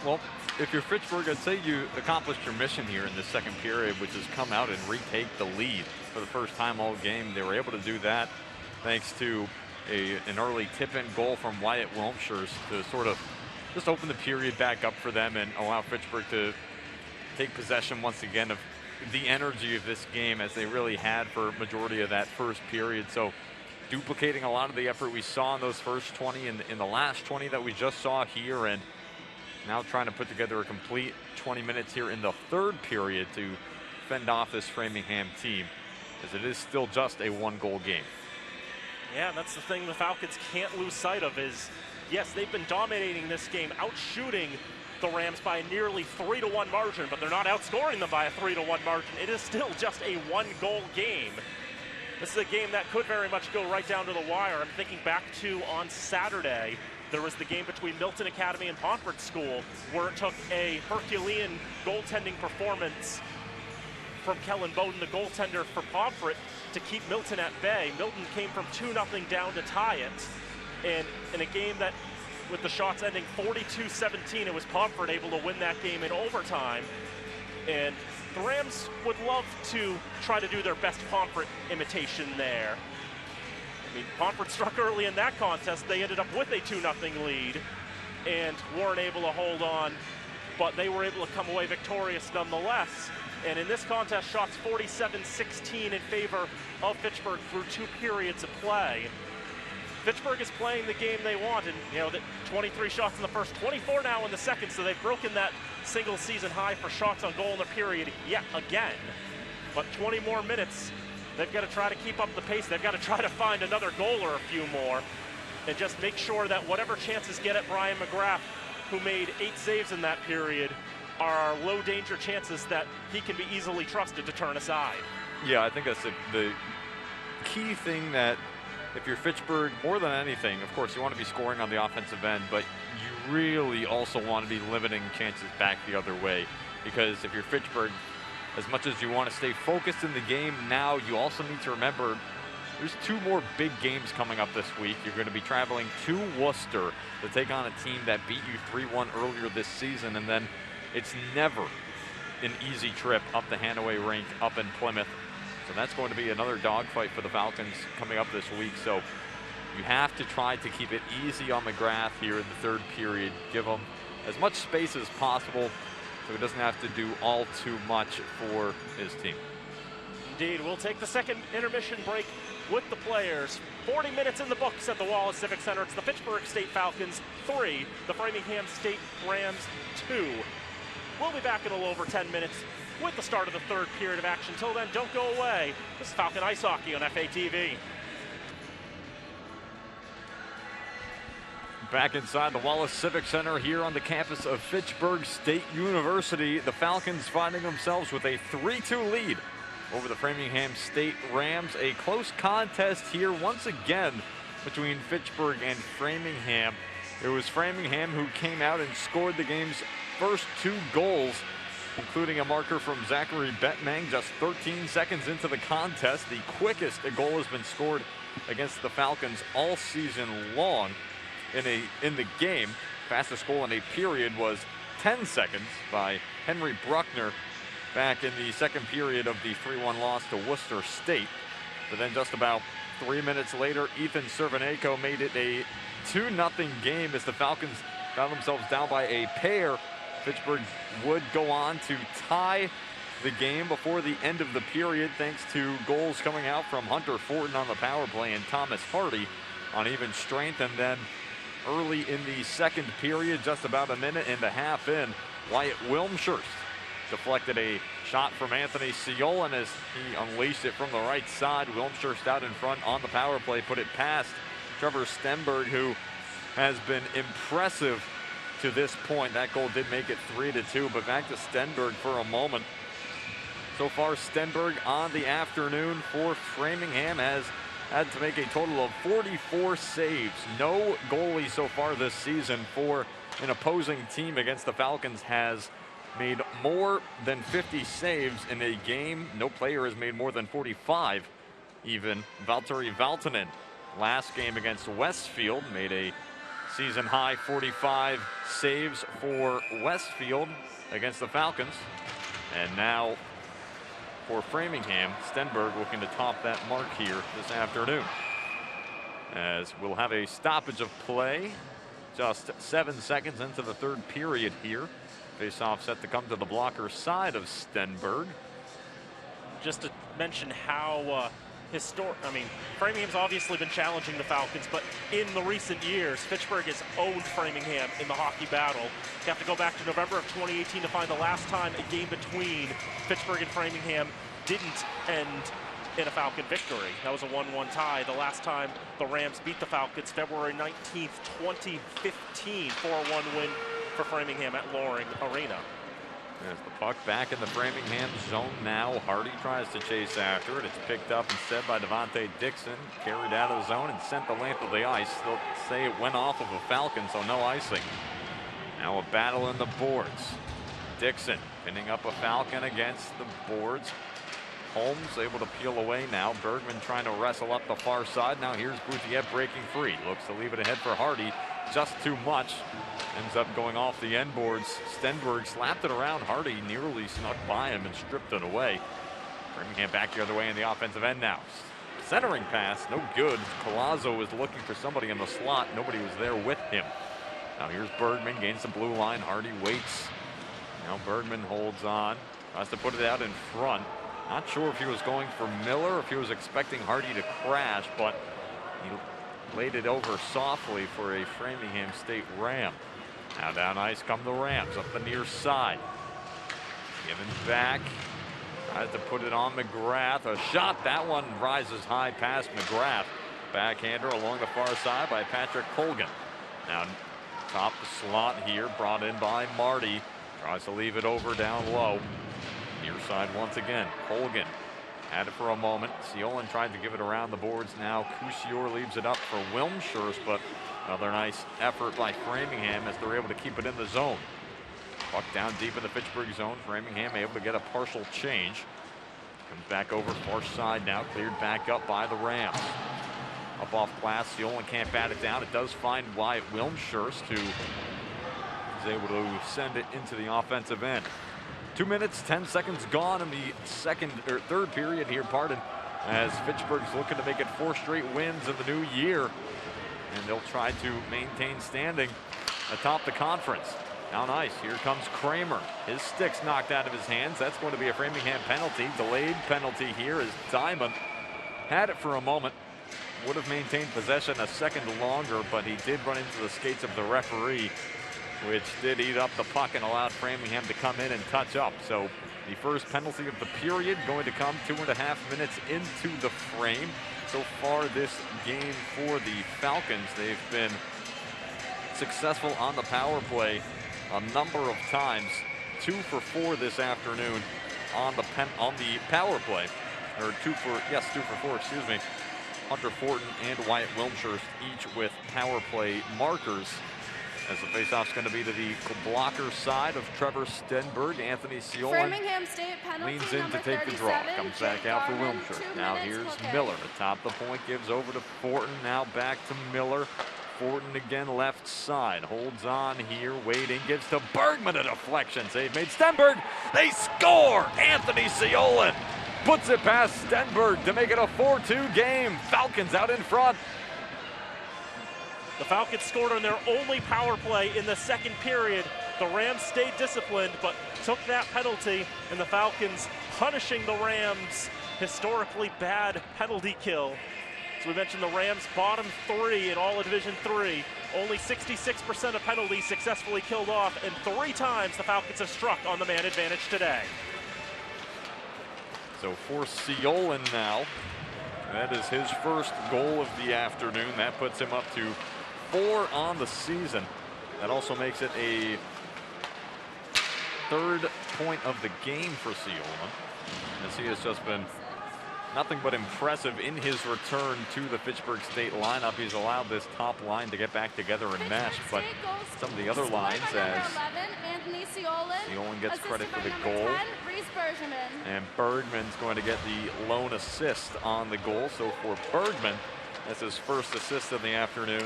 Well, if you're Fitchburg, I'd say you accomplished your mission here in the second period, which is come out and retake the lead for the first time all game. They were able to do that thanks to an early tip-in goal from Wyatt Wilmshire to sort of just open the period back up for them and allow Fitchburg to take possession once again of the energy of this game as they really had for a majority of that first period. So duplicating a lot of the effort we saw in those first 20 and in the last 20 that we just saw here, and now trying to put together a complete 20 minutes here in the third period to fend off this Framingham team, as it is still just a 1-goal game. Yeah, that's the thing the Falcons can't lose sight of is, yes, they've been dominating this game, outshooting the Rams by a nearly 3-1 margin, but they're not outscoring them by a 3-1 margin. It is still just a 1-goal game. This is a game that could very much go right down to the wire. I'm thinking back to on Saturday, there was the game between Milton Academy and Pomfret School, where it took a Herculean goaltending performance from Kellen Bowden, the goaltender for Pomfret, to keep Milton at bay. Milton came from 2-0 down to tie it. And in a game that, with the shots ending 42-17, it was Pomfret able to win that game in overtime. And the Rams would love to try to do their best Pomfret imitation there. I mean, Pomfret struck early in that contest. They ended up with a 2-0 lead and weren't able to hold on, but they were able to come away victorious nonetheless. And in this contest, shots 47-16 in favor of Fitchburg through 2 periods of play. Fitchburg is playing the game they want, and the 23 shots in the first, 24 now in the second, so they've broken that single season high for shots on goal in the period yet again. But 20 more minutes, they've got to try to keep up the pace. They've got to try to find another goal or a few more, and just make sure that whatever chances get at Brian McGrath, who made 8 saves in that period, are low danger chances that he can be easily trusted to turn aside. Yeah, I think that's the key thing, that if you're Fitchburg, more than anything, of course, you want to be scoring on the offensive end, but you really also want to be limiting chances back the other way. Because if you're Fitchburg, as much as you want to stay focused in the game now, you also need to remember there's 2 more big games coming up this week. You're going to be traveling to Worcester to take on a team that beat you 3-1 earlier this season, and then it's never an easy trip up the Hanaway rink up in Plymouth. So that's going to be another dogfight for the Falcons coming up this week. So you have to try to keep it easy on McGrath here in the third period. Give them as much space as possible. so he doesn't have to do all too much for his team. Indeed, we'll take the second intermission break with the players. 40 minutes in the books at the Wallace Civic Center. It's the Fitchburg State Falcons 3, the Framingham State Rams 2. We'll be back in a little over 10 minutes with the start of the third period of action. Till then, don't go away. This is Falcon Ice Hockey on FATV. Back inside the Wallace Civic Center here on the campus of Fitchburg State University. The Falcons finding themselves with a 3-2 lead over the Framingham State Rams. A close contest here once again between Fitchburg and Framingham. It was Framingham who came out and scored the game's first 2 goals, including a marker from Zachary Bettmang just 13 seconds into the contest. The quickest a goal has been scored against the Falcons all season long in the game. Fastest goal in a period was 10 seconds by Henry Bruckner back in the second period of the 3-1 loss to Worcester State. But then just about 3 minutes later, Ethan Cerveneko made it a 2-0 game as the Falcons found themselves down by a pair. Fitchburg would go on to tie the game before the end of the period thanks to goals coming out from Hunter Fortin on the power play and Thomas Hardy on even strength. And then early in the second period, just about a minute and a half in, Wyatt Wilmshurst deflected a shot from Anthony Ciolin as he unleashed it from the right side. Wilmshurst out in front on the power play, put it past Trevor Stenberg, who has been impressive to this point. That goal did make it 3-2, but back to Stenberg for a moment. So far, Stenberg on the afternoon for Framingham has had to make a total of 44 saves. No goalie so far this season for an opposing team against the Falcons has made more than 50 saves in a game. No player has made more than 45 even. Valtteri Valtonen last game against Westfield made a season high 45 saves for Westfield against the Falcons. And now for Framingham, Stenberg looking to top that mark here this afternoon. As we'll have a stoppage of play just 7 seconds into the third period here. Face-off set to come to the blocker side of Stenberg. Just to mention how Framingham's obviously been challenging the Falcons, but in the recent years, Fitchburg has owned Framingham in the hockey battle. You have to go back to November of 2018 to find the last time a game between Fitchburg and Framingham didn't end in a Falcon victory. That was a 1-1 tie. The last time the Rams beat the Falcons, February 19th, 2015, 4-1 win for Framingham at Loring Arena. There's the puck back in the Framingham zone now. Hardy tries to chase after it. It's picked up instead by Devontae Dixon. Carried out of the zone and sent the length of the ice. They'll say it went off of a Falcon, so no icing. Now a battle in the boards. Dixon pinning up a Falcon against the boards. Holmes able to peel away now. Bergman trying to wrestle up the far side. Now here's Bouthier breaking free. Looks to leave it ahead for Hardy. Just too much. Ends up going off the end boards. Stenberg slapped it around. Hardy nearly snuck by him and stripped it away. Framingham back the other way in the offensive end now. Centering pass, no good. Collazo was looking for somebody in the slot. Nobody was there with him. Now here's Bergman, gains the blue line. Hardy waits. Now Bergman holds on. Tries to put it out in front. Not sure if he was going for Miller, if he was expecting Hardy to crash, but he laid it over softly for a Framingham State Ram. Now down ice come the Rams up the near side. Given back. Tries to put it on McGrath. A shot. That one rises high past McGrath. Backhander along the far side by Patrick Colgan. Now top the slot here. Brought in by Marty. Tries to leave it over down low. Near side once again. Colgan had it for a moment. Ciolin tried to give it around the boards. Now Cousior leaves it up for Wilmshurst, but another nice effort by Framingham as they're able to keep it in the zone. Puck down deep in the Fitchburg zone. Framingham able to get a partial change. Comes back over far side now. Cleared back up by the Rams. Up off glass. Ciolin can't bat it down. It does find Wyatt Wilmshurst, who is able to send it into the offensive end. 2 minutes, 10 seconds gone in the third period here, as Fitchburg's looking to make it 4 straight wins in the new year. And they'll try to maintain standing atop the conference. Down ice, here comes Kramer. His stick's knocked out of his hands. That's going to be a Framingham penalty. Delayed penalty here as Diamond had it for a moment. Would have maintained possession a second longer, but he did run into the skates of the referee, which did eat up the puck and allowed Framingham to come in and touch up. So the first penalty of the period going to come 2.5 minutes into the frame. So far this game for the Falcons, they've been successful on the power play a number of times. 2 for 4 this afternoon on the power play, or 2 for 4, excuse me. Hunter Fortin and Wyatt Wilmshire each with power play markers, as the faceoff's going to be to the blocker side of Trevor Stenberg. Anthony Siolan Framingham State penalty leans in number to take the draw. 37, Comes back out for Garland, Wilmshire. 2 Now minutes, here's okay. Miller atop the point, gives over to Fortin. Now back to Miller. Fortin again left side, holds on here, waiting, gives to Bergman a deflection. Save made. Stenberg, they score! Anthony Siolan puts it past Stenberg to make it a 4-2 game. Falcons out in front. The Falcons scored on their only power play in the second period. The Rams stayed disciplined, but took that penalty, and the Falcons punishing the Rams' historically bad penalty kill. As we mentioned, the Rams bottom 3 in all of Division III. Only 66% of penalties successfully killed off, and 3 times the Falcons have struck on the man advantage today. So for Siolan now, that is his first goal of the afternoon. That puts him up to 4 on the season. That also makes it a 3rd point of the game for Siolan, as he has just been nothing but impressive in his return to the Fitchburg State lineup. He's allowed this top line to get back together and mesh, but some of the other lines, as Siolan gets credit for the goal, and Bergman's going to get the lone assist on the goal. So for Bergman, that's his first assist of the afternoon,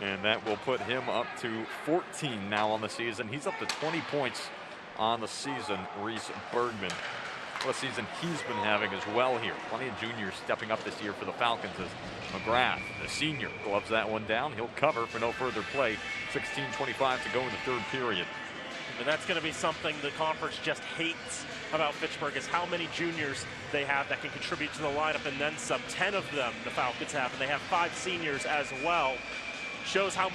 and that will put him up to 14 now on the season. He's up to 20 points on the season, Reese Bergman. What a season he's been having as well here. Plenty of juniors stepping up this year for the Falcons, as McGrath, the senior, gloves that one down. He'll cover for no further play. 16:25 to go in the 3rd period. And that's going to be something the conference just hates about Fitchburg, is how many juniors they have that can contribute to the lineup, and then some. 10 of them the Falcons have, and they have 5 seniors as well. Shows how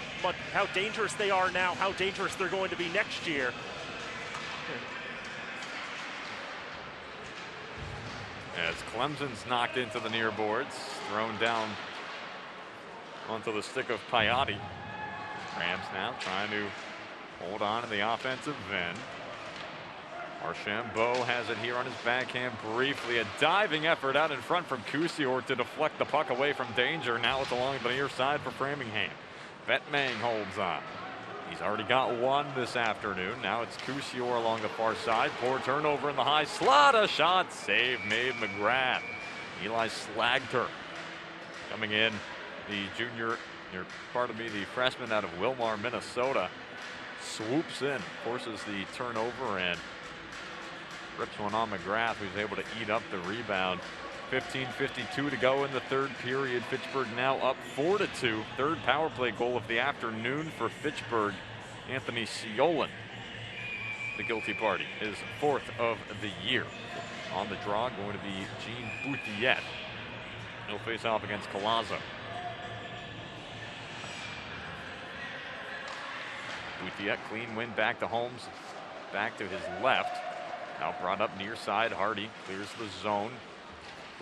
dangerous they are now, how dangerous they're going to be next year. As Clemson's knocked into the near boards, thrown down onto the stick of Piotti. Rams now trying to hold on to the offensive end. Archambault has it here on his backhand briefly. A diving effort out in front from Kusior to deflect the puck away from danger. Now it's along the near side for Framingham. Vetmang holds on. He's already got 1 this afternoon. Now it's Kusior along the far side. Poor turnover in the high slot. A shot save made McGrath. Eli Slagter coming in. The junior, the freshman out of Wilmar, Minnesota, swoops in, forces the turnover, and rips one on McGrath, who's able to eat up the rebound. 15:52 to go in the 3rd period. Fitchburg now up 4-2. 3rd power play goal of the afternoon for Fitchburg. Anthony Siolan, the guilty party, his 4th of the year. On the draw going to be Gene Bouthiet. He'll face off against Collazo. Bouthiet, clean win back to Holmes, back to his left. Now brought up near side. Hardy clears the zone.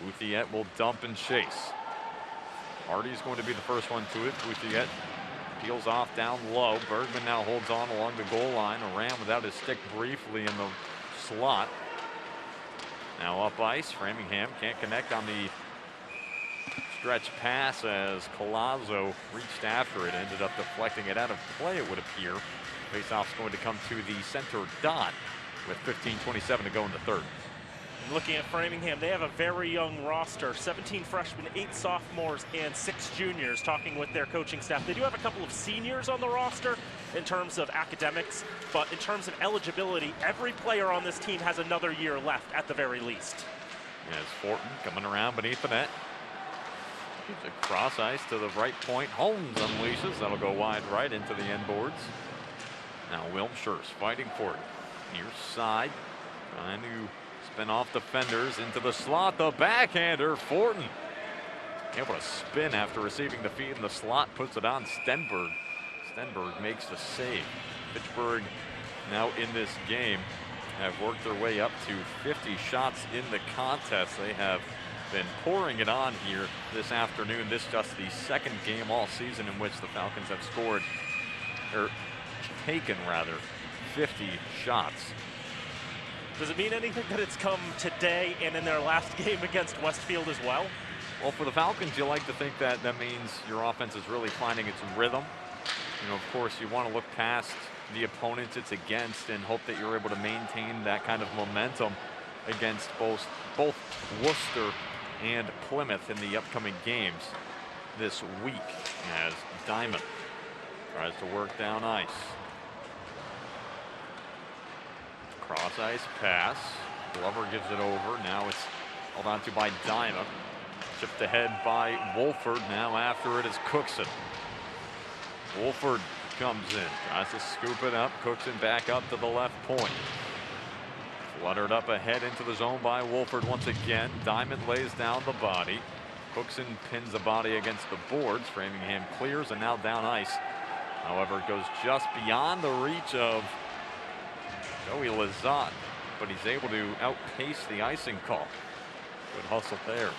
Bouthiet will dump and chase. Hardy's going to be the first one to it. Bouthiet peels off down low. Bergman now holds on along the goal line. Ran without his stick briefly in the slot. Now up ice. Framingham can't connect on the stretch pass as Collazo reached after it. Ended up deflecting it out of play, it would appear. Faceoff's going to come to the center dot with 15:27 to go in the 3rd. Looking at Framingham, they have a very young roster, 17 freshmen, 8 sophomores, and 6 juniors. Talking with their coaching staff, they do have a couple of seniors on the roster in terms of academics, but in terms of eligibility, every player on this team has another year left at the very least. As Fortin coming around beneath the net. Gives a cross ice to the right point. Holmes unleashes. That'll go wide right into the end boards. Now Wilmshire's fighting for it. Near side, trying to spin off defenders into the slot. The backhander, Fortin. Able to spin after receiving the feed in the slot, puts it on Stenberg. Stenberg makes the save. Fitchburg now in this game have worked their way up to 50 shots in the contest. They have been pouring it on here this afternoon. This just the second game all season in which the Falcons have scored, or taken rather, 50 shots. Does it mean anything that it's come today and in their last game against Westfield as well? Well, for the Falcons, you like to think that that means your offense is really finding its rhythm. You know, of course, you want to look past the opponents it's against and hope that you're able to maintain that kind of momentum against both Worcester and Plymouth in the upcoming games this week, as Diamond tries to work down ice. Cross ice pass. Glover gives it over. Now it's held on to by Diamond. Chipped ahead by Wolford. Now after it is Cookson. Wolford comes in, tries to scoop it up. Cookson back up to the left point. Fluttered up ahead into the zone by Wolford once again. Diamond lays down the body. Cookson pins the body against the boards. Framingham clears and now down ice. However, it goes just beyond the reach of Joey Lazat, but he's able to outpace the icing call. Good hustle there.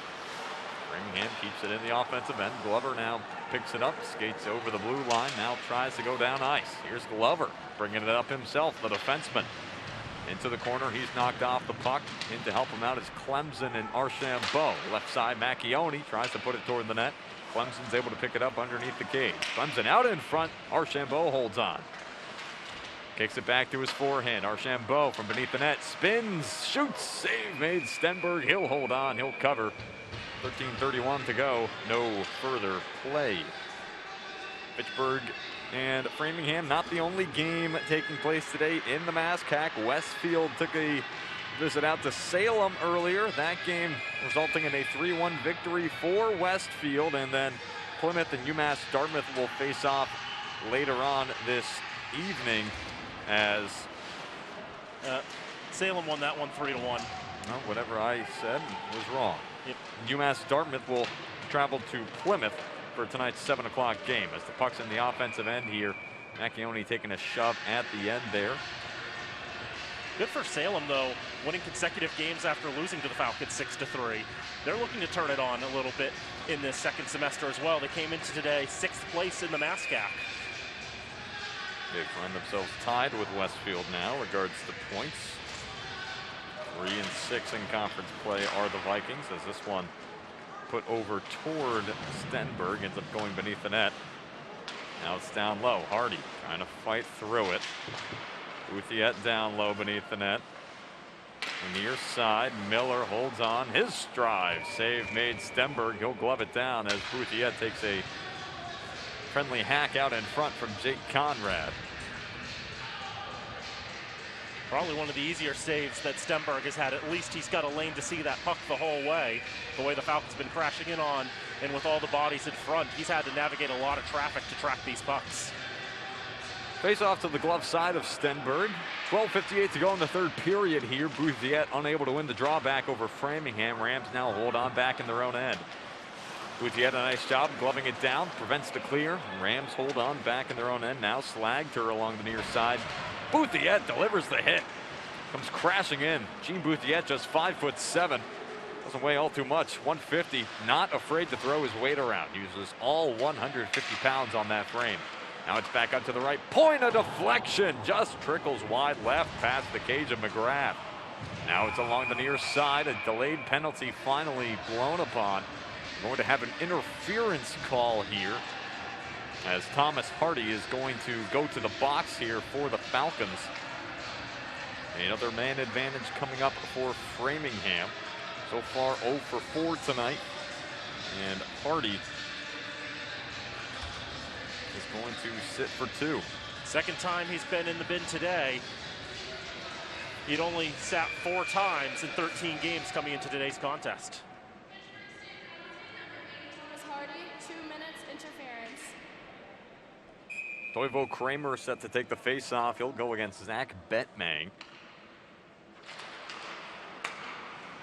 Framingham keeps it in the offensive end. Glover now picks it up, skates over the blue line, now tries to go down ice. Here's Glover bringing it up himself, the defenseman. Into the corner, he's knocked off the puck. In to help him out is Clemson and Archambault. Left side, Macchione tries to put it toward the net. Clemson's able to pick it up underneath the cage. Clemson out in front, Archambault holds on. Kicks it back to his forehand. Archambault from beneath the net, spins, shoots, save made. Stenberg, he'll hold on, he'll cover. 13:31 to go, no further play. Fitchburg and Framingham, not the only game taking place today in the MASCAC. Westfield took a visit out to Salem earlier. That game resulting in a 3-1 victory for Westfield. And then Plymouth and UMass Dartmouth will face off later on this evening as Salem won that one 3-1. Well, whatever I said was wrong. Yep. UMass Dartmouth will travel to Plymouth for tonight's 7 o'clock game as the puck's in the offensive end here. Macchione taking a shove at the end there. Good for Salem, though, winning consecutive games after losing to the Falcons 6-3. They're looking to turn it on a little bit in this second semester as well. They came into today 6th place in the MASCAC. They find themselves tied with Westfield now, regards to points. 3 and 6 in conference play are the Vikings, as this one put over toward Stenberg, ends up going beneath the net. Now it's down low. Hardy trying to fight through it. Bouthiet down low beneath the net. Near side, Miller holds on. His strive. Save made. Stenberg, he'll glove it down as Bouthiet takes a friendly hack out in front from Jake Conrad. Probably one of the easier saves that Stenberg has had. At least he's got a lane to see that puck the whole way. The way the Falcons been crashing in on, and with all the bodies in front, he's had to navigate a lot of traffic to track these pucks. Face off to the glove side of Stenberg. 12:58 to go in the third period here. Bouthiet unable to win the drawback over Framingham. Rams now hold on back in their own end. Bouthiet a nice job gloving it down, prevents the clear. Rams hold on back in their own end. Now slagged her along the near side. Bouthiet delivers the hit. Comes crashing in. Gene Bouthiet, just 5'7". Doesn't weigh all too much. 150. Not afraid to throw his weight around. Uses all 150 pounds on that frame. Now it's back up to the right point. A deflection. Just trickles wide left past the cage of McGrath. Now it's along the near side. A delayed penalty finally blown upon. Going to have an interference call here, as Thomas Hardy is going to go to the box here for the Falcons. Another man advantage coming up for Framingham. So far 0 for 4 tonight. And Hardy is going to sit for 2. Second time he's been in the bin today. He'd only sat 4 times in 13 games coming into today's contest. Hardy, 2 minutes interference. Toivo Kramer set to take the face-off. He'll go against Zach Bettmang.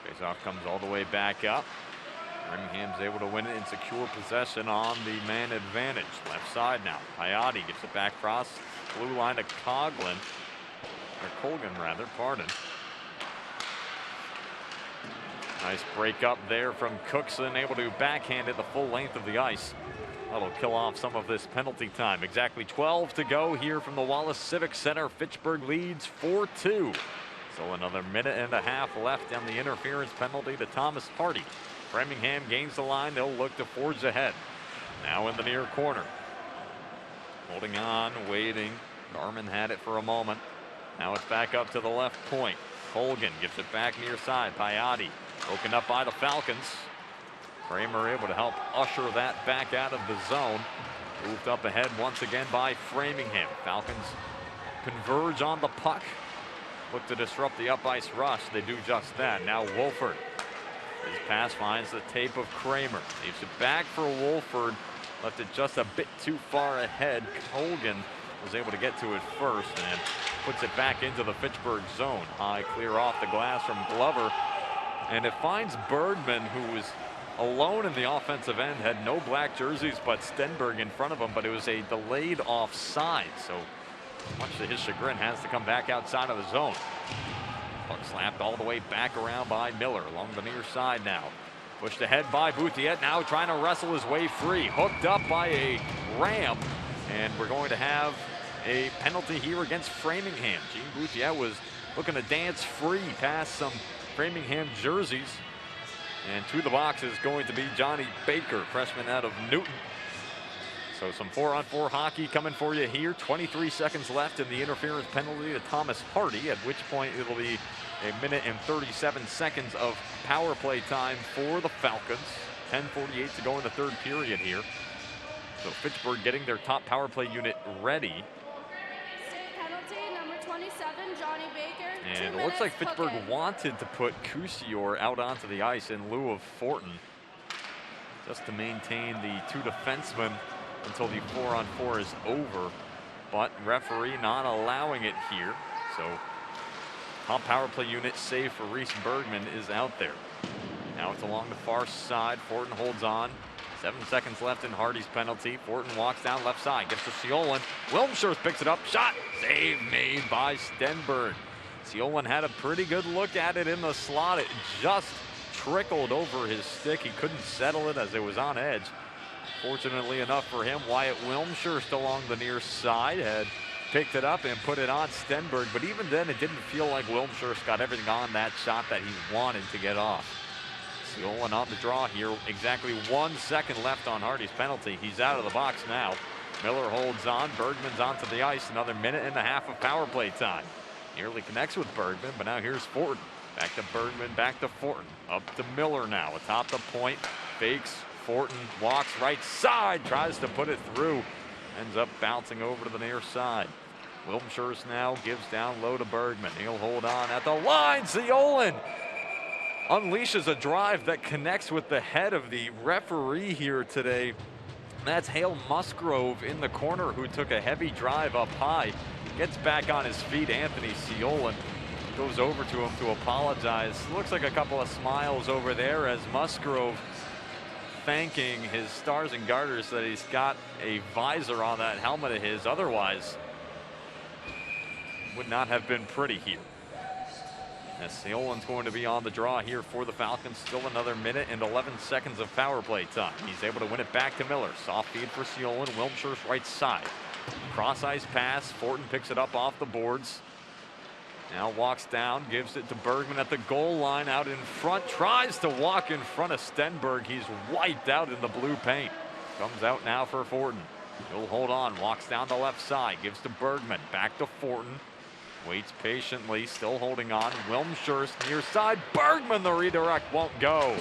Face-off comes all the way back up. Framingham's able to win it and secure possession on the man advantage. Left side now. Coyote gets it back across blue line to Colgan, pardon. Nice break up there from Cookson, able to backhand it the full length of the ice. That'll kill off some of this penalty time. Exactly 12 to go here from the Wallace Civic Center. Fitchburg leads 4-2. So another minute and a half left on the interference penalty to Thomas Hardy. Framingham gains the line. They'll look to forge ahead. Now in the near corner. Holding on, waiting. Garmin had it for a moment. Now it's back up to the left point. Colgan gives it back near side. Coyote broken up by the Falcons. Kramer able to help usher that back out of the zone. Moved up ahead once again by Framingham. Falcons converge on the puck. Look to disrupt the up ice rush. They do just that. Now Wolford. His pass finds the tape of Kramer. Leaves it back for Wolford. Left it just a bit too far ahead. Colgan was able to get to it first and puts it back into the Fitchburg zone. High clear off the glass from Glover. And it finds Bergman, who was alone in the offensive end, had no black jerseys but Stenberg in front of him, but it was a delayed offside. So much to his chagrin, has to come back outside of the zone. Puck slapped all the way back around by Miller along the near side now. Pushed ahead by Bouthiet, now trying to wrestle his way free. Hooked up by a Ram, and we're going to have a penalty here against Framingham. Gene Bouthiet was looking to dance free past some Framingham jerseys. And to the box is going to be Johnny Baker, freshman out of Newton. So some 4-on-4 hockey coming for you here. 23 seconds left in the interference penalty to Thomas Hardy, at which point it'll be a minute and 37 seconds of power play time for the Falcons. 10:48 to go in the third period here. So Fitchburg getting their top power play unit ready. State penalty, number 27, Johnny Baker. And it looks like Fitchburg wanted to put Cousior out onto the ice in lieu of Fortin, just to maintain the two defensemen until the 4-on-4 is over. But referee not allowing it here. So top power play unit save for Reese Bergman is out there. Now it's along the far side. Fortin holds on. 7 seconds left in Hardy's penalty. Fortin walks down left side, gets to Seolin. Wilmshire picks it up. Shot. Save made by Stenberg. Seolin had a pretty good look at it in the slot. It just trickled over his stick. He couldn't settle it as it was on edge. Fortunately enough for him, Wyatt Wilmshire still along the near side had picked it up and put it on Stenberg. But even then, it didn't feel like Wilmshire got everything on that shot that he wanted to get off. Seolin on the draw here. Exactly 1 second left on Hardy's penalty. He's out of the box now. Miller holds on. Bergman's onto the ice. Another minute and a half of power play time. Nearly connects with Bergman, but now here's Fortin. Back to Bergman, back to Fortin. Up to Miller now. Atop the point. Fakes. Fortin walks right side. Tries to put it through. Ends up bouncing over to the near side. Wilmshire now gives down low to Bergman. He'll hold on at the line. Seolin unleashes a drive that connects with the head of the referee here today. That's Hale Musgrove in the corner, who took a heavy drive up high. Gets back on his feet. Anthony Seolin goes over to him to apologize. Looks like a couple of smiles over there as Musgrove thanking his stars and garters that he's got a visor on that helmet of his. Otherwise, would not have been pretty here. As Seolin's going to be on the draw here for the Falcons. Still another minute and 11 seconds of power play time. He's able to win it back to Miller. Soft feed for Seolin. Wilmshire's right side. Cross ice pass. Fortin picks it up off the boards. Now walks down, gives it to Bergman at the goal line out in front. Tries to walk in front of Stenberg. He's wiped out in the blue paint. Comes out now for Fortin. He'll hold on. Walks down the left side. Gives to Bergman. Back to Fortin. Waits patiently, still holding on. Wilmshire's near side. Bergman, the redirect won't go.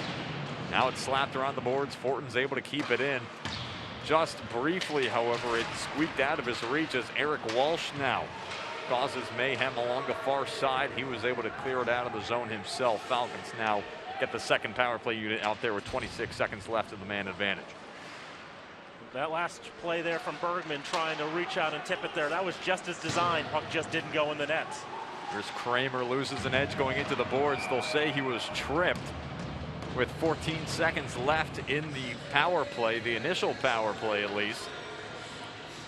Now it's slapped around the boards. Fortin's able to keep it in. Just briefly, however, it squeaked out of his reach as Eric Walsh now causes mayhem along the far side. He was able to clear it out of the zone himself. Falcons now get the second power play unit out there with 26 seconds left in the man advantage. That last play there from Bergman trying to reach out and tip it there, that was just as designed. Puck just didn't go in the net. Here's Kramer, loses an edge going into the boards. They'll say he was tripped with 14 seconds left in the power play, the initial power play at least.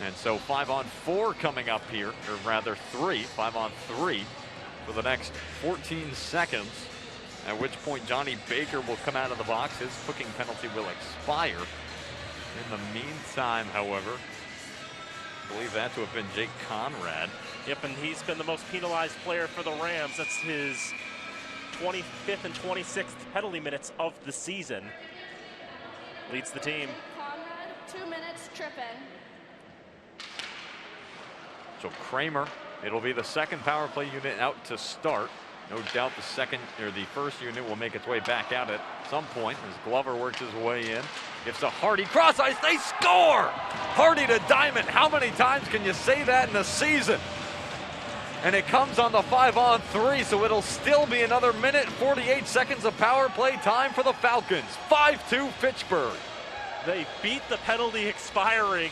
And so 5-on-4 coming up here, or rather 5-on-3 for the next 14 seconds, at which point Johnny Baker will come out of the box. His hooking penalty will expire. In the meantime, however, I believe that to have been Jake Conrad. Yep, and he's been the most penalized player for the Rams. That's his 25th and 26th penalty minutes of the season. Leads the team. Conrad, 2 minutes tripping. So Kramer, it'll be the second power play unit out to start. No doubt the first unit will make its way back out at some point as Glover works his way in. Gives to Hardy, cross ice, they score! Hardy to Diamond, how many times can you say that in a season? And it comes on the 5-on-3, so it'll still be another minute and 48 seconds of power play time for the Falcons. 5-2 Fitchburg. They beat the penalty expiring.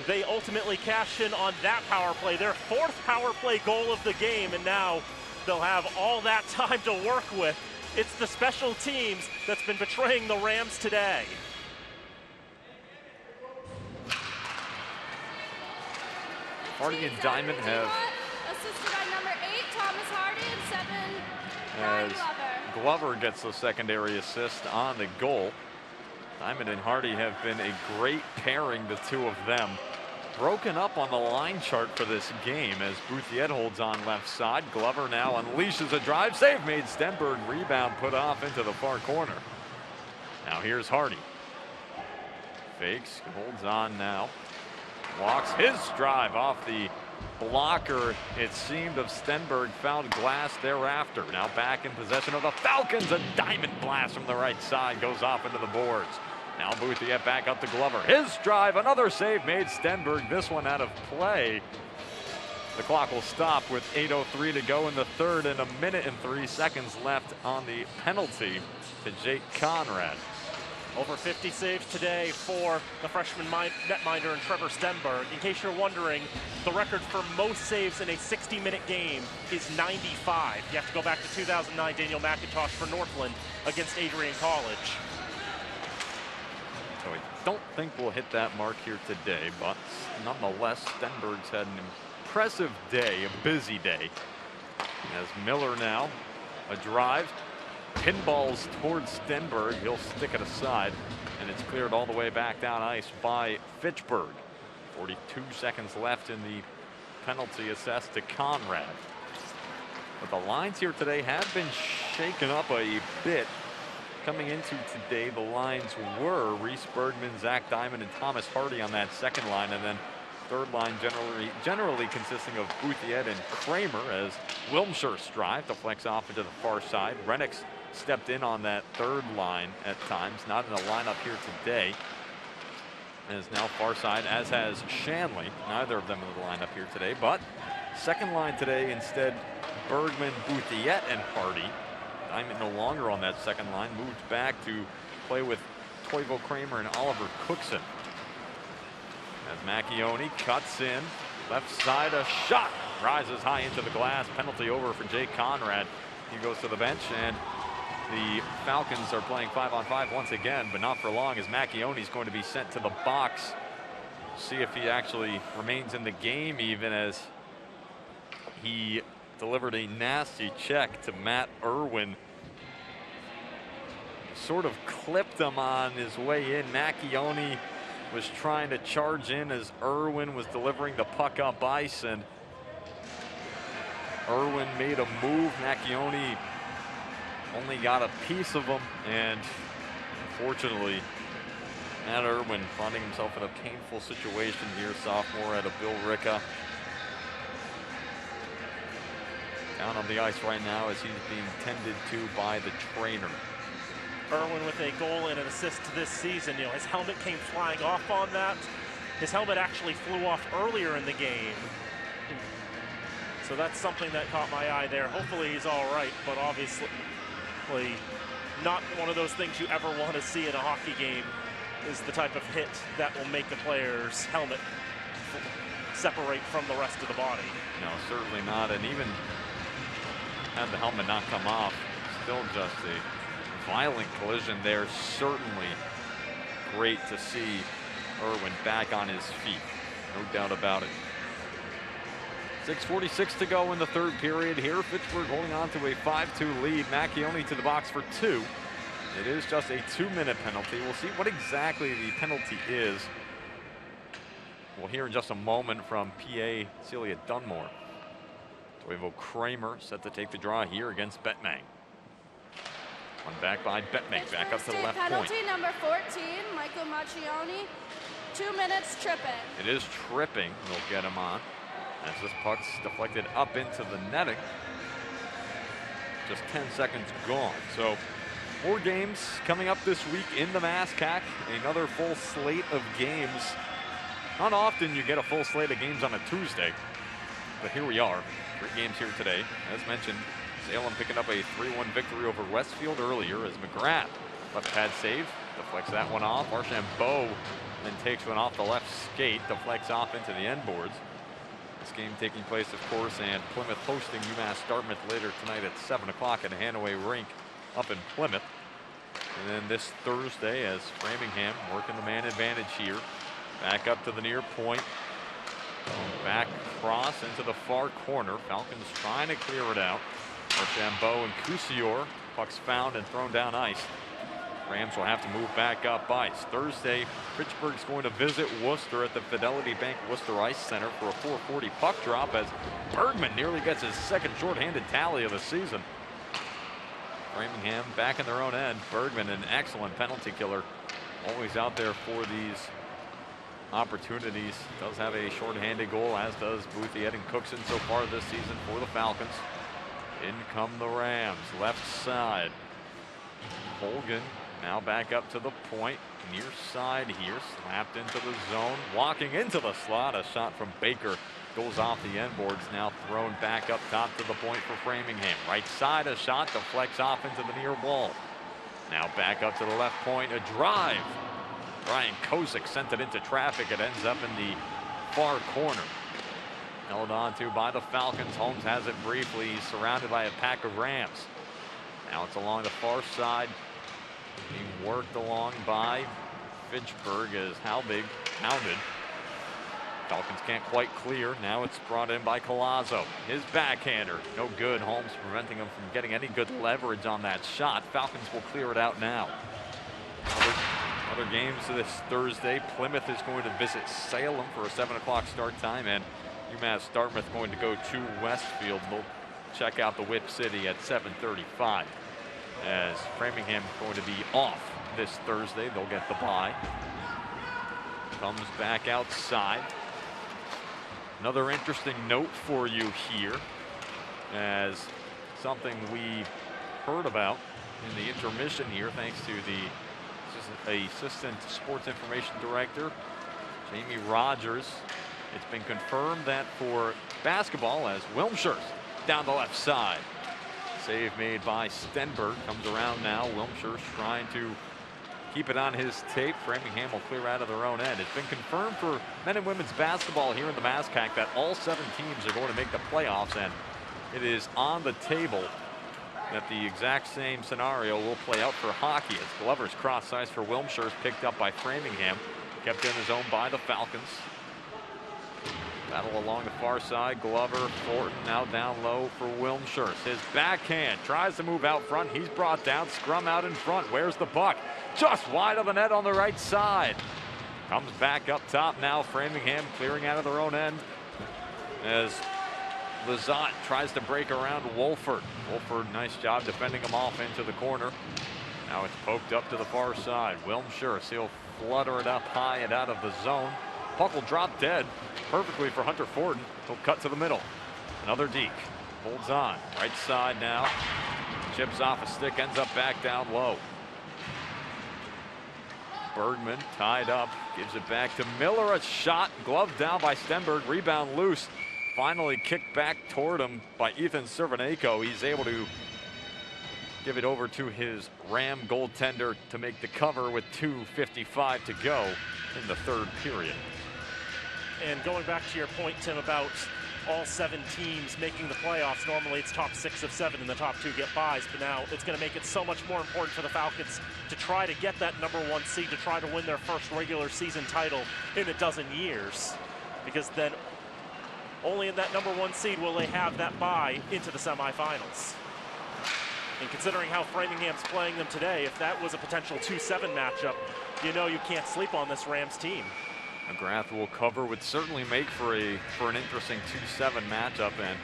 They ultimately cash in on that power play, their 4th power play goal of the game, and now they'll have all that time to work with. It's the special teams that's been betraying the Rams today. Hardy and Diamond have, assisted by number 8, Thomas Hardy, and 7, as Glover. Glover gets the secondary assist on the goal. Diamond and Hardy have been a great pairing, the two of them. Broken up on the line chart for this game as Bouthiet holds on left side. Glover now unleashes a drive. Save made. Stenberg rebound put off into the far corner. Now here's Hardy. Fakes, holds on now. Walks his drive off the blocker, it seemed, of Stenberg. Found glass thereafter. Now back in possession of the Falcons. A diamond blast from the right side goes off into the boards. Now Bouthiet back up to Glover. His drive, another save made. Stenberg, this one out of play. The clock will stop with 8:03 to go in the third and 1 minute and 3 seconds left on the penalty to Jake Conrad. Over 50 saves today for the freshman netminder and Trevor Stenberg. In case you're wondering, the record for most saves in a 60-minute game is 95. You have to go back to 2009, Daniel McIntosh for Northland against Adrian College. So I don't think we'll hit that mark here today, but nonetheless, Stenberg's had an impressive day, a busy day. As Miller now, a drive, pinballs towards Stenberg. He'll stick it aside, and it's cleared all the way back down ice by Fitchburg. 42 seconds left in the penalty assessed to Conrad. But the lines here today have been shaken up a bit. Coming into today, the lines were Reese Bergman, Zach Diamond, and Thomas Hardy on that second line, and then third line generally consisting of Bouthiet and Kramer as Wilmshire strive to flex off into the far side. Rennick's stepped in on that third line at times, not in the lineup here today. And is now far side, as has Shanley. Neither of them in the lineup here today, but second line today instead Bergman, Bouthiet, and Hardy. Diamond no longer on that second line, moved back to play with Toivo Kramer and Oliver Cookson. As Macchione cuts in, left side, a shot rises high into the glass. Penalty over for Jake Conrad. He goes to the bench, and the Falcons are playing 5-on-5 once again, but not for long, as Macchione's going to be sent to the box. See if he actually remains in the game, even as he delivered a nasty check to Matt Irwin. Sort of clipped him on his way in. Macchione was trying to charge in as Irwin was delivering the puck up ice, and Irwin made a move. Macchione only got a piece of him, and unfortunately Matt Irwin finding himself in a painful situation here, sophomore out of Bill Ricca. Down on the ice right now as he's being tended to by the trainer. Irwin with a goal and an assist this season. You know, his helmet came flying off on that. His helmet actually flew off earlier in the game. So that's something that caught my eye there. Hopefully he's all right, but obviously not one of those things you ever want to see in a hockey game. is the type of hit that will make the player's helmet separate from the rest of the body. No, certainly not. And even had the helmet not come off, still just a violent collision there. Certainly great to see Irwin back on his feet. No doubt about it. 6:46 to go in the third period here. Fitchburg holding on to a 5-2 lead. Macchione to the box for 2. It is just a 2-minute penalty. We'll see what exactly the penalty is. We'll hear in just a moment from PA Celia Dunmore. Toivo Kramer set to take the draw here against Bettman. One back by Bettman, back up to the left penalty point. number 14, Michael Macchione. 2 minutes tripping. It is tripping. They'll get him on as this puck's deflected up into the netting. Just 10 seconds gone. So 4 games coming up this week in the MASCAC. Another full slate of games. Not often you get a full slate of games on a Tuesday, but here we are. 3 games here today. As mentioned, Salem picking up a 3-1 victory over Westfield earlier as McGrath left pad save, deflects that one off. Archambault then takes one off the left skate, deflects off into the end boards. This game taking place, of course, and Plymouth hosting UMass Dartmouth later tonight at 7 o'clock at Hanaway Rink up in Plymouth. And then this Thursday, as Framingham working the man advantage here, back up to the near point, back cross into the far corner. Falcons trying to clear it out. Archambault and Cousior, puck's found and thrown down ice. Rams will have to move back up ice. Thursday, Fitchburg's going to visit Worcester at the Fidelity Bank Worcester Ice Center for a 4:40 puck drop as Bergman nearly gets his second shorthanded tally of the season. Framingham back in their own end. Bergman, an excellent penalty killer, always out there for these opportunities. Does have a shorthanded goal, as does Boothie and Cookson so far this season for the Falcons. In come the Rams, left side. Holgan now back up to the point, near side here, slapped into the zone, walking into the slot. A shot from Baker goes off the end boards, now thrown back up top to the point for Framingham. Right side, a shot deflects off into the near wall. Now back up to the left point, a drive. Brian Kosick sent it into traffic. It ends up in the far corner. Held on to by the Falcons. Holmes has it briefly. He's surrounded by a pack of Rams. Now it's along the far side. Being worked along by Fitchburg as Halbig pounded. Falcons can't quite clear. Now it's brought in by Collazo. His backhander, no good. Holmes preventing him from getting any good leverage on that shot. Falcons will clear it out now. Other games this Thursday. Plymouth is going to visit Salem for a 7 o'clock start time, and UMass Dartmouth going to go to Westfield. They'll check out the Whip City at 7:35. As Framingham is going to be off this Thursday, they'll get the bye. Comes back outside. Another interesting note for you here, as something we heard about in the intermission here, thanks to the assistant sports information director, Jamie Rogers. It's been confirmed that for basketball, as Wilmshires down the left side. Save made by Stenberg, comes around now. Wilmshire trying to keep it on his tape. Framingham will clear out of their own end. It's been confirmed for men and women's basketball here in the MASCAC that all 7 teams are going to make the playoffs, and it is on the table that the exact same scenario will play out for hockey, as Glover's cross ice for Wilmshire is picked up by Framingham, kept in his own by the Falcons. Battle along the far side. Glover, Thornton now down low for Wilmshire. His backhand tries to move out front. He's brought down. Scrum out in front. Where's the puck? Just wide of the net on the right side. Comes back up top now. Framingham clearing out of their own end as Lizotte tries to break around Wolford. Wolford, nice job defending him off into the corner. Now it's poked up to the far side. Wilmshire, he'll flutter it up high and out of the zone. Puck will drop dead perfectly for Hunter Forden. He'll cut to the middle. Another deke. Holds on. Right side now. Chips off a stick. Ends up back down low. Bergman tied up. Gives it back to Miller. A shot. Gloved down by Stenberg. Rebound loose. Finally kicked back toward him by Ethan Cerveneko. He's able to give it over to his Ram goaltender to make the cover with 2:55 to go in the third period. And going back to your point, Tim, about all 7 teams making the playoffs, normally it's top 6 of 7 and the top 2 get buys, but now it's going to make it so much more important for the Falcons to try to get that #1 seed, to try to win their first regular season title in a dozen years, because then only in that #1 seed will they have that bye into the semifinals. And considering how Framingham's playing them today, if that was a potential 2-7 matchup, you know you can't sleep on this Rams team. McGrath will cover, would certainly make for an interesting 2-7 matchup, and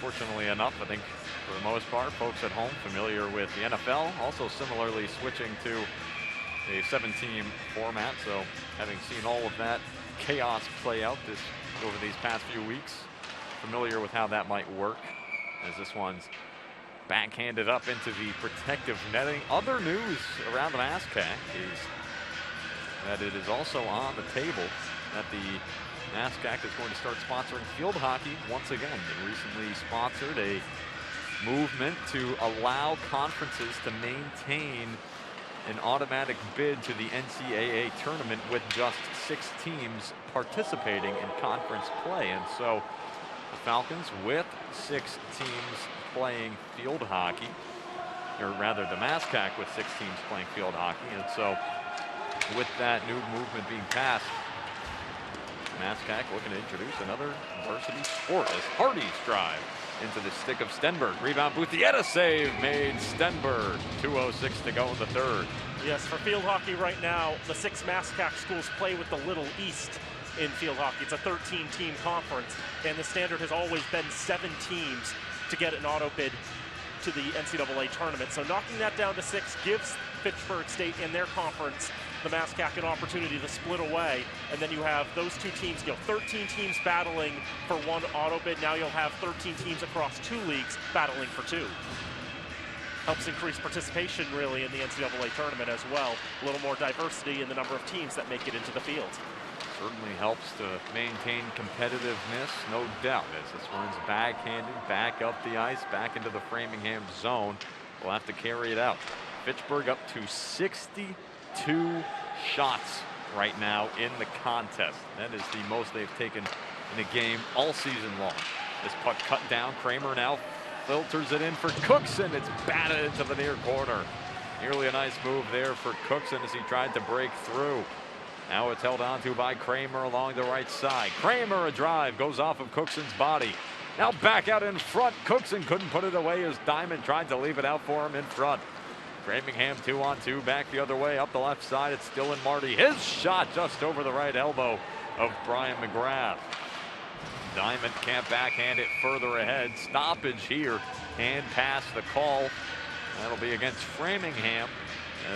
fortunately enough, I think for the most part, folks at home familiar with the NFL, also similarly switching to a 7-team format, so having seen all of that chaos play out over these past few weeks, familiar with how that might work, as this one's backhanded up into the protective netting. Other news around the MASCAC is that it is also on the table that the MASCAC is going to start sponsoring field hockey once again. They recently sponsored a movement to allow conferences to maintain an automatic bid to the NCAA tournament with just 6 teams participating in conference play. And so the Falcons, with 6 teams playing field hockey, or rather the MASCAC with 6 teams playing field hockey, and so with that new movement being passed, MASCAC looking to introduce another varsity sport as Hardy's drive into the stick of Stenberg. Rebound, Bouthietta save made Stenberg. 2:06 to go in the third. Yes, for field hockey right now, the 6 MASCAC schools play with the Little East in field hockey. It's a 13-team conference, and the standard has always been 7 teams to get an auto bid to the NCAA tournament. So knocking that down to 6 gives Fitchburg State and their conference, the MASCAC, an opportunity to split away, and then you have those 2 teams, 13 teams battling for 1 auto bid. Now you'll have 13 teams across 2 leagues battling for 2. Helps increase participation really in the NCAA tournament as well. A little more diversity in the number of teams that make it into the field. Certainly helps to maintain competitiveness, no doubt, as this one's backhanded back up the ice, back into the Framingham zone. We'll have to carry it out. Fitchburg up to 62 shots right now in the contest. That is the most they've taken in a game all season long. This puck cut down. Kramer now filters it in for Cookson. It's batted into the near corner. Nearly a nice move there for Cookson as he tried to break through. Now it's held on to by Kramer along the right side. Kramer, a drive, goes off of Cookson's body. Now back out in front. Cookson couldn't put it away as Diamond tried to leave it out for him in front. Framingham 2-on-2, back the other way, up the left side. It's still in Marty. His shot just over the right elbow of Brian McGrath. Diamond can't backhand it further ahead. Stoppage here. Hand pass the call. That'll be against Framingham,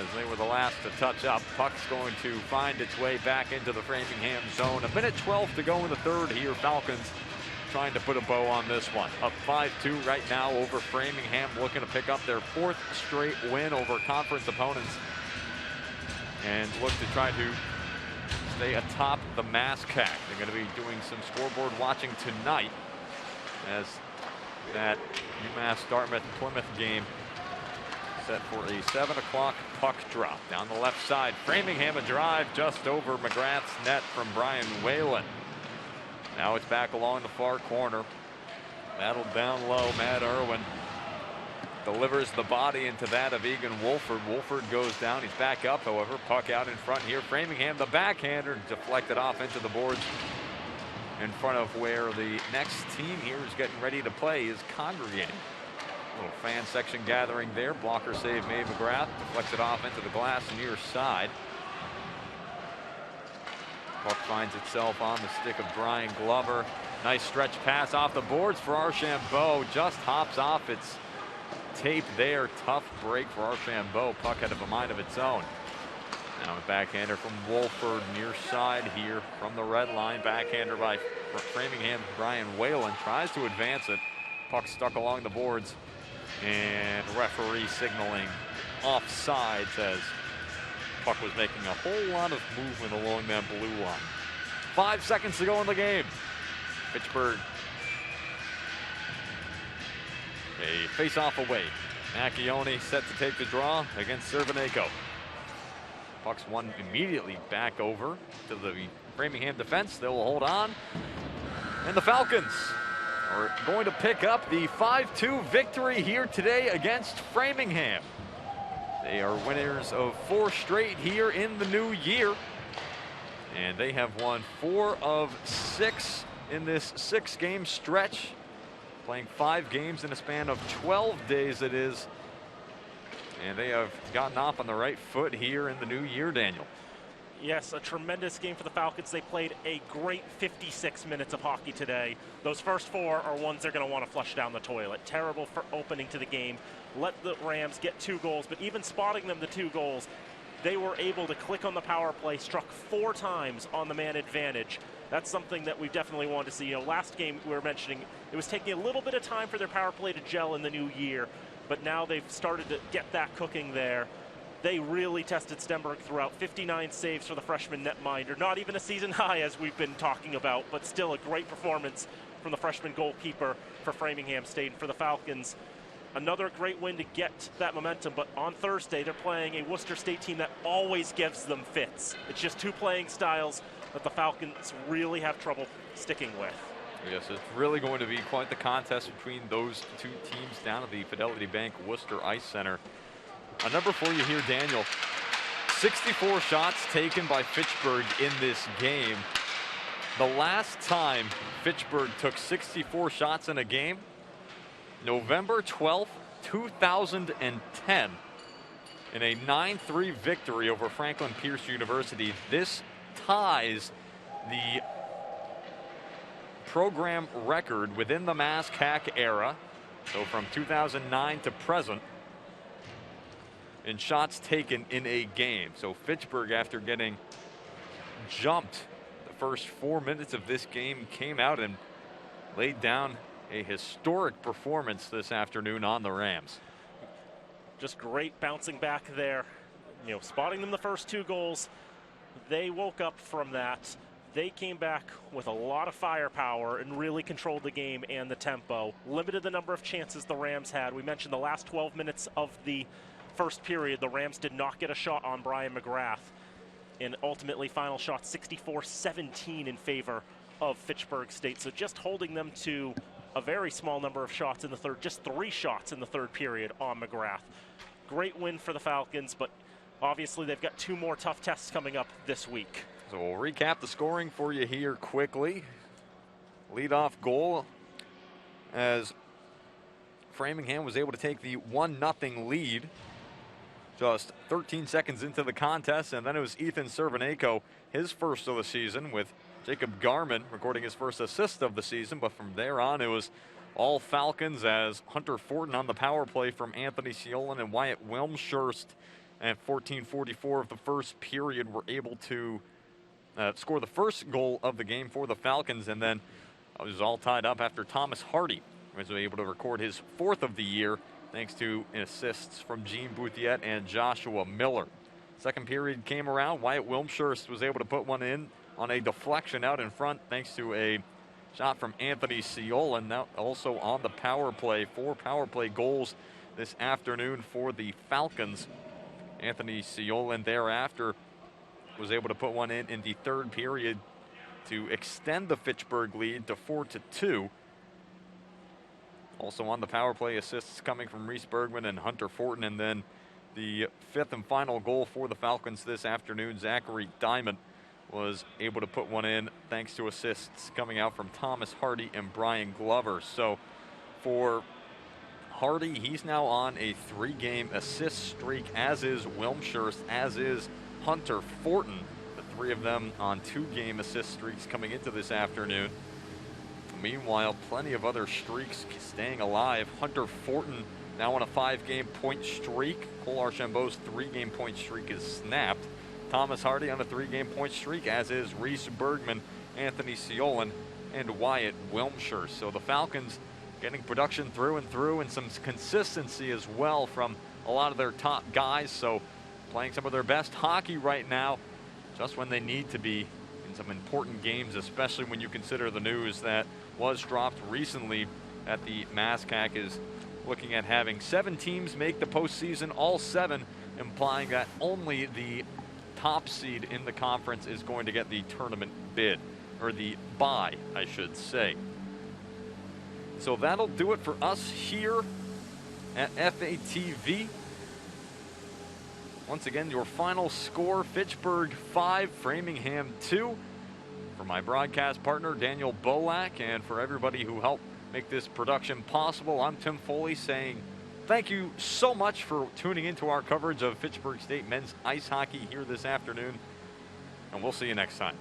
as they were the last to touch up. Puck's going to find its way back into the Framingham zone. 1:12 to go in the third here. Falcons trying to put a bow on this one. Up 5-2 right now over Framingham, looking to pick up their 4th straight win over conference opponents and look to try to stay atop the MASCAC. They're going to be doing some scoreboard watching tonight as that UMass Dartmouth-Plymouth game set for a 7 o'clock puck drop. Down the left side, Framingham a drive just over McGrath's net from Brian Whalen. Now it's back along the far corner. Battled down low. Matt Irwin delivers the body into that of Egan Wolford. Wolford goes down. He's back up, however. Puck out in front here. Framingham, the backhander, deflected off into the boards in front of where the next team here is getting ready to play is congregating. Little fan section gathering there. Blocker save made. McGrath deflects it off into the glass near side. Puck finds itself on the stick of Brian Glover. Nice stretch pass off the boards for Archambault. Just hops off its tape there. Tough break for Archambault. Puck had a mind of its own. Now a backhander from Wolford near side here from the red line. Backhander by Framingham. Brian Whalen tries to advance it. Puck stuck along the boards. And referee signaling offside, says puck was making a whole lot of movement along that blue line. 5 seconds to go in the game. Fitchburg a face-off away Accioni set to take the draw against Cerveneko. Puck's won immediately back over to the Framingham defense. They will hold on. And the Falcons are going to pick up the 5-2 victory here today against Framingham. They are winners of 4 straight here in the new year. And they have won 4 of 6 in this 6-game stretch. Playing 5 games in a span of 12 days it is. And they have gotten off on the right foot here in the new year, Daniel. Yes, a tremendous game for the Falcons. They played a great 56 minutes of hockey today. Those first 4 are ones they're going to want to flush down the toilet. Terrible for opening to the game. Let the Rams get 2 goals, but even spotting them the 2 goals, they were able to click on the power play, struck 4 times on the man advantage. That's something that we definitely wanted to see. You know, last game we were mentioning, it was taking a little bit of time for their power play to gel in the new year, but now they've started to get that cooking there. They really tested Stenberg throughout. 59 saves for the freshman netminder. Not even a season high, as we've been talking about, but still a great performance from the freshman goalkeeper for Framingham State. And for the Falcons, another great win to get that momentum. But on Thursday, they're playing a Worcester State team that always gives them fits. It's just 2 playing styles that the Falcons really have trouble sticking with. Yes, it's really going to be quite the contest between those 2 teams down at the Fidelity Bank Worcester Ice Center. A number for you here, Daniel. 64 shots taken by Fitchburg in this game. The last time Fitchburg took 64 shots in a game, November 12th, 2010, in a 9-3 victory over Franklin Pierce University. This ties the program record within the MASCAC era, so from 2009 to present, in shots taken in a game. So Fitchburg, after getting jumped the first 4 minutes of this game, came out and laid down a historic performance this afternoon on the Rams. Just great bouncing back there. You know, spotting them the first 2 goals. They woke up from that. They came back with a lot of firepower and really controlled the game and the tempo. Limited the number of chances the Rams had. We mentioned the last 12 minutes of the first period, the Rams did not get a shot on Brian McGrath. And ultimately, final shot 64-17 in favor of Fitchburg State. So just holding them to a very small number of shots in the third, just 3 shots in the third period on McGrath. Great win for the Falcons, but obviously they've got 2 more tough tests coming up this week. So we'll recap the scoring for you here quickly. Leadoff goal as Framingham was able to take the 1-0 lead just 13 seconds into the contest, and then it was Ethan Cerveneko, his first of the season, with Jacob Garman recording his first assist of the season. But from there on, it was all Falcons, as Hunter Fortin on the power play from Anthony Siolan and Wyatt Wilmshurst at 14:44 of the first period were able to score the first goal of the game for the Falcons. And then it was all tied up after Thomas Hardy was able to record his 4th of the year, thanks to assists from Gene Bouthiet and Joshua Miller. Second period came around. Wyatt Wilmshurst was able to put one in on a deflection out in front, thanks to a shot from Anthony Siolan. Now also on the power play, 4 power play goals this afternoon for the Falcons. Anthony Siolan thereafter was able to put one in the third period to extend the Fitchburg lead to 4-2. Also on the power play, assists coming from Reese Bergman and Hunter Fortin. And then the 5th and final goal for the Falcons this afternoon, Zachary Diamond was able to put one in thanks to assists coming out from Thomas Hardy and Brian Glover. So for Hardy, he's now on a 3-game assist streak, as is Wilmshurst, as is Hunter Fortin. The 3 of them on 2-game assist streaks coming into this afternoon. Meanwhile, plenty of other streaks staying alive. Hunter Fortin now on a 5-game point streak. Cole Archambault's 3-game point streak is snapped. Thomas Hardy on a 3-game point streak, as is Reese Bergman, Anthony Siolan, and Wyatt Wilmshurst. So the Falcons getting production through and through, and some consistency as well from a lot of their top guys. So playing some of their best hockey right now, just when they need to be in some important games, especially when you consider the news that was dropped recently at the MASCAC is looking at having 7 teams make the postseason, all 7, implying that only the top seed in the conference is going to get the tournament bid, or the bye, I should say. So that'll do it for us here at FATV. Once again, your final score, Fitchburg 5, Framingham 2. For my broadcast partner, Daniel Bolak, and for everybody who helped make this production possible, I'm Tim Foley saying thank you so much for tuning into our coverage of Fitchburg State men's ice hockey here this afternoon, and we'll see you next time.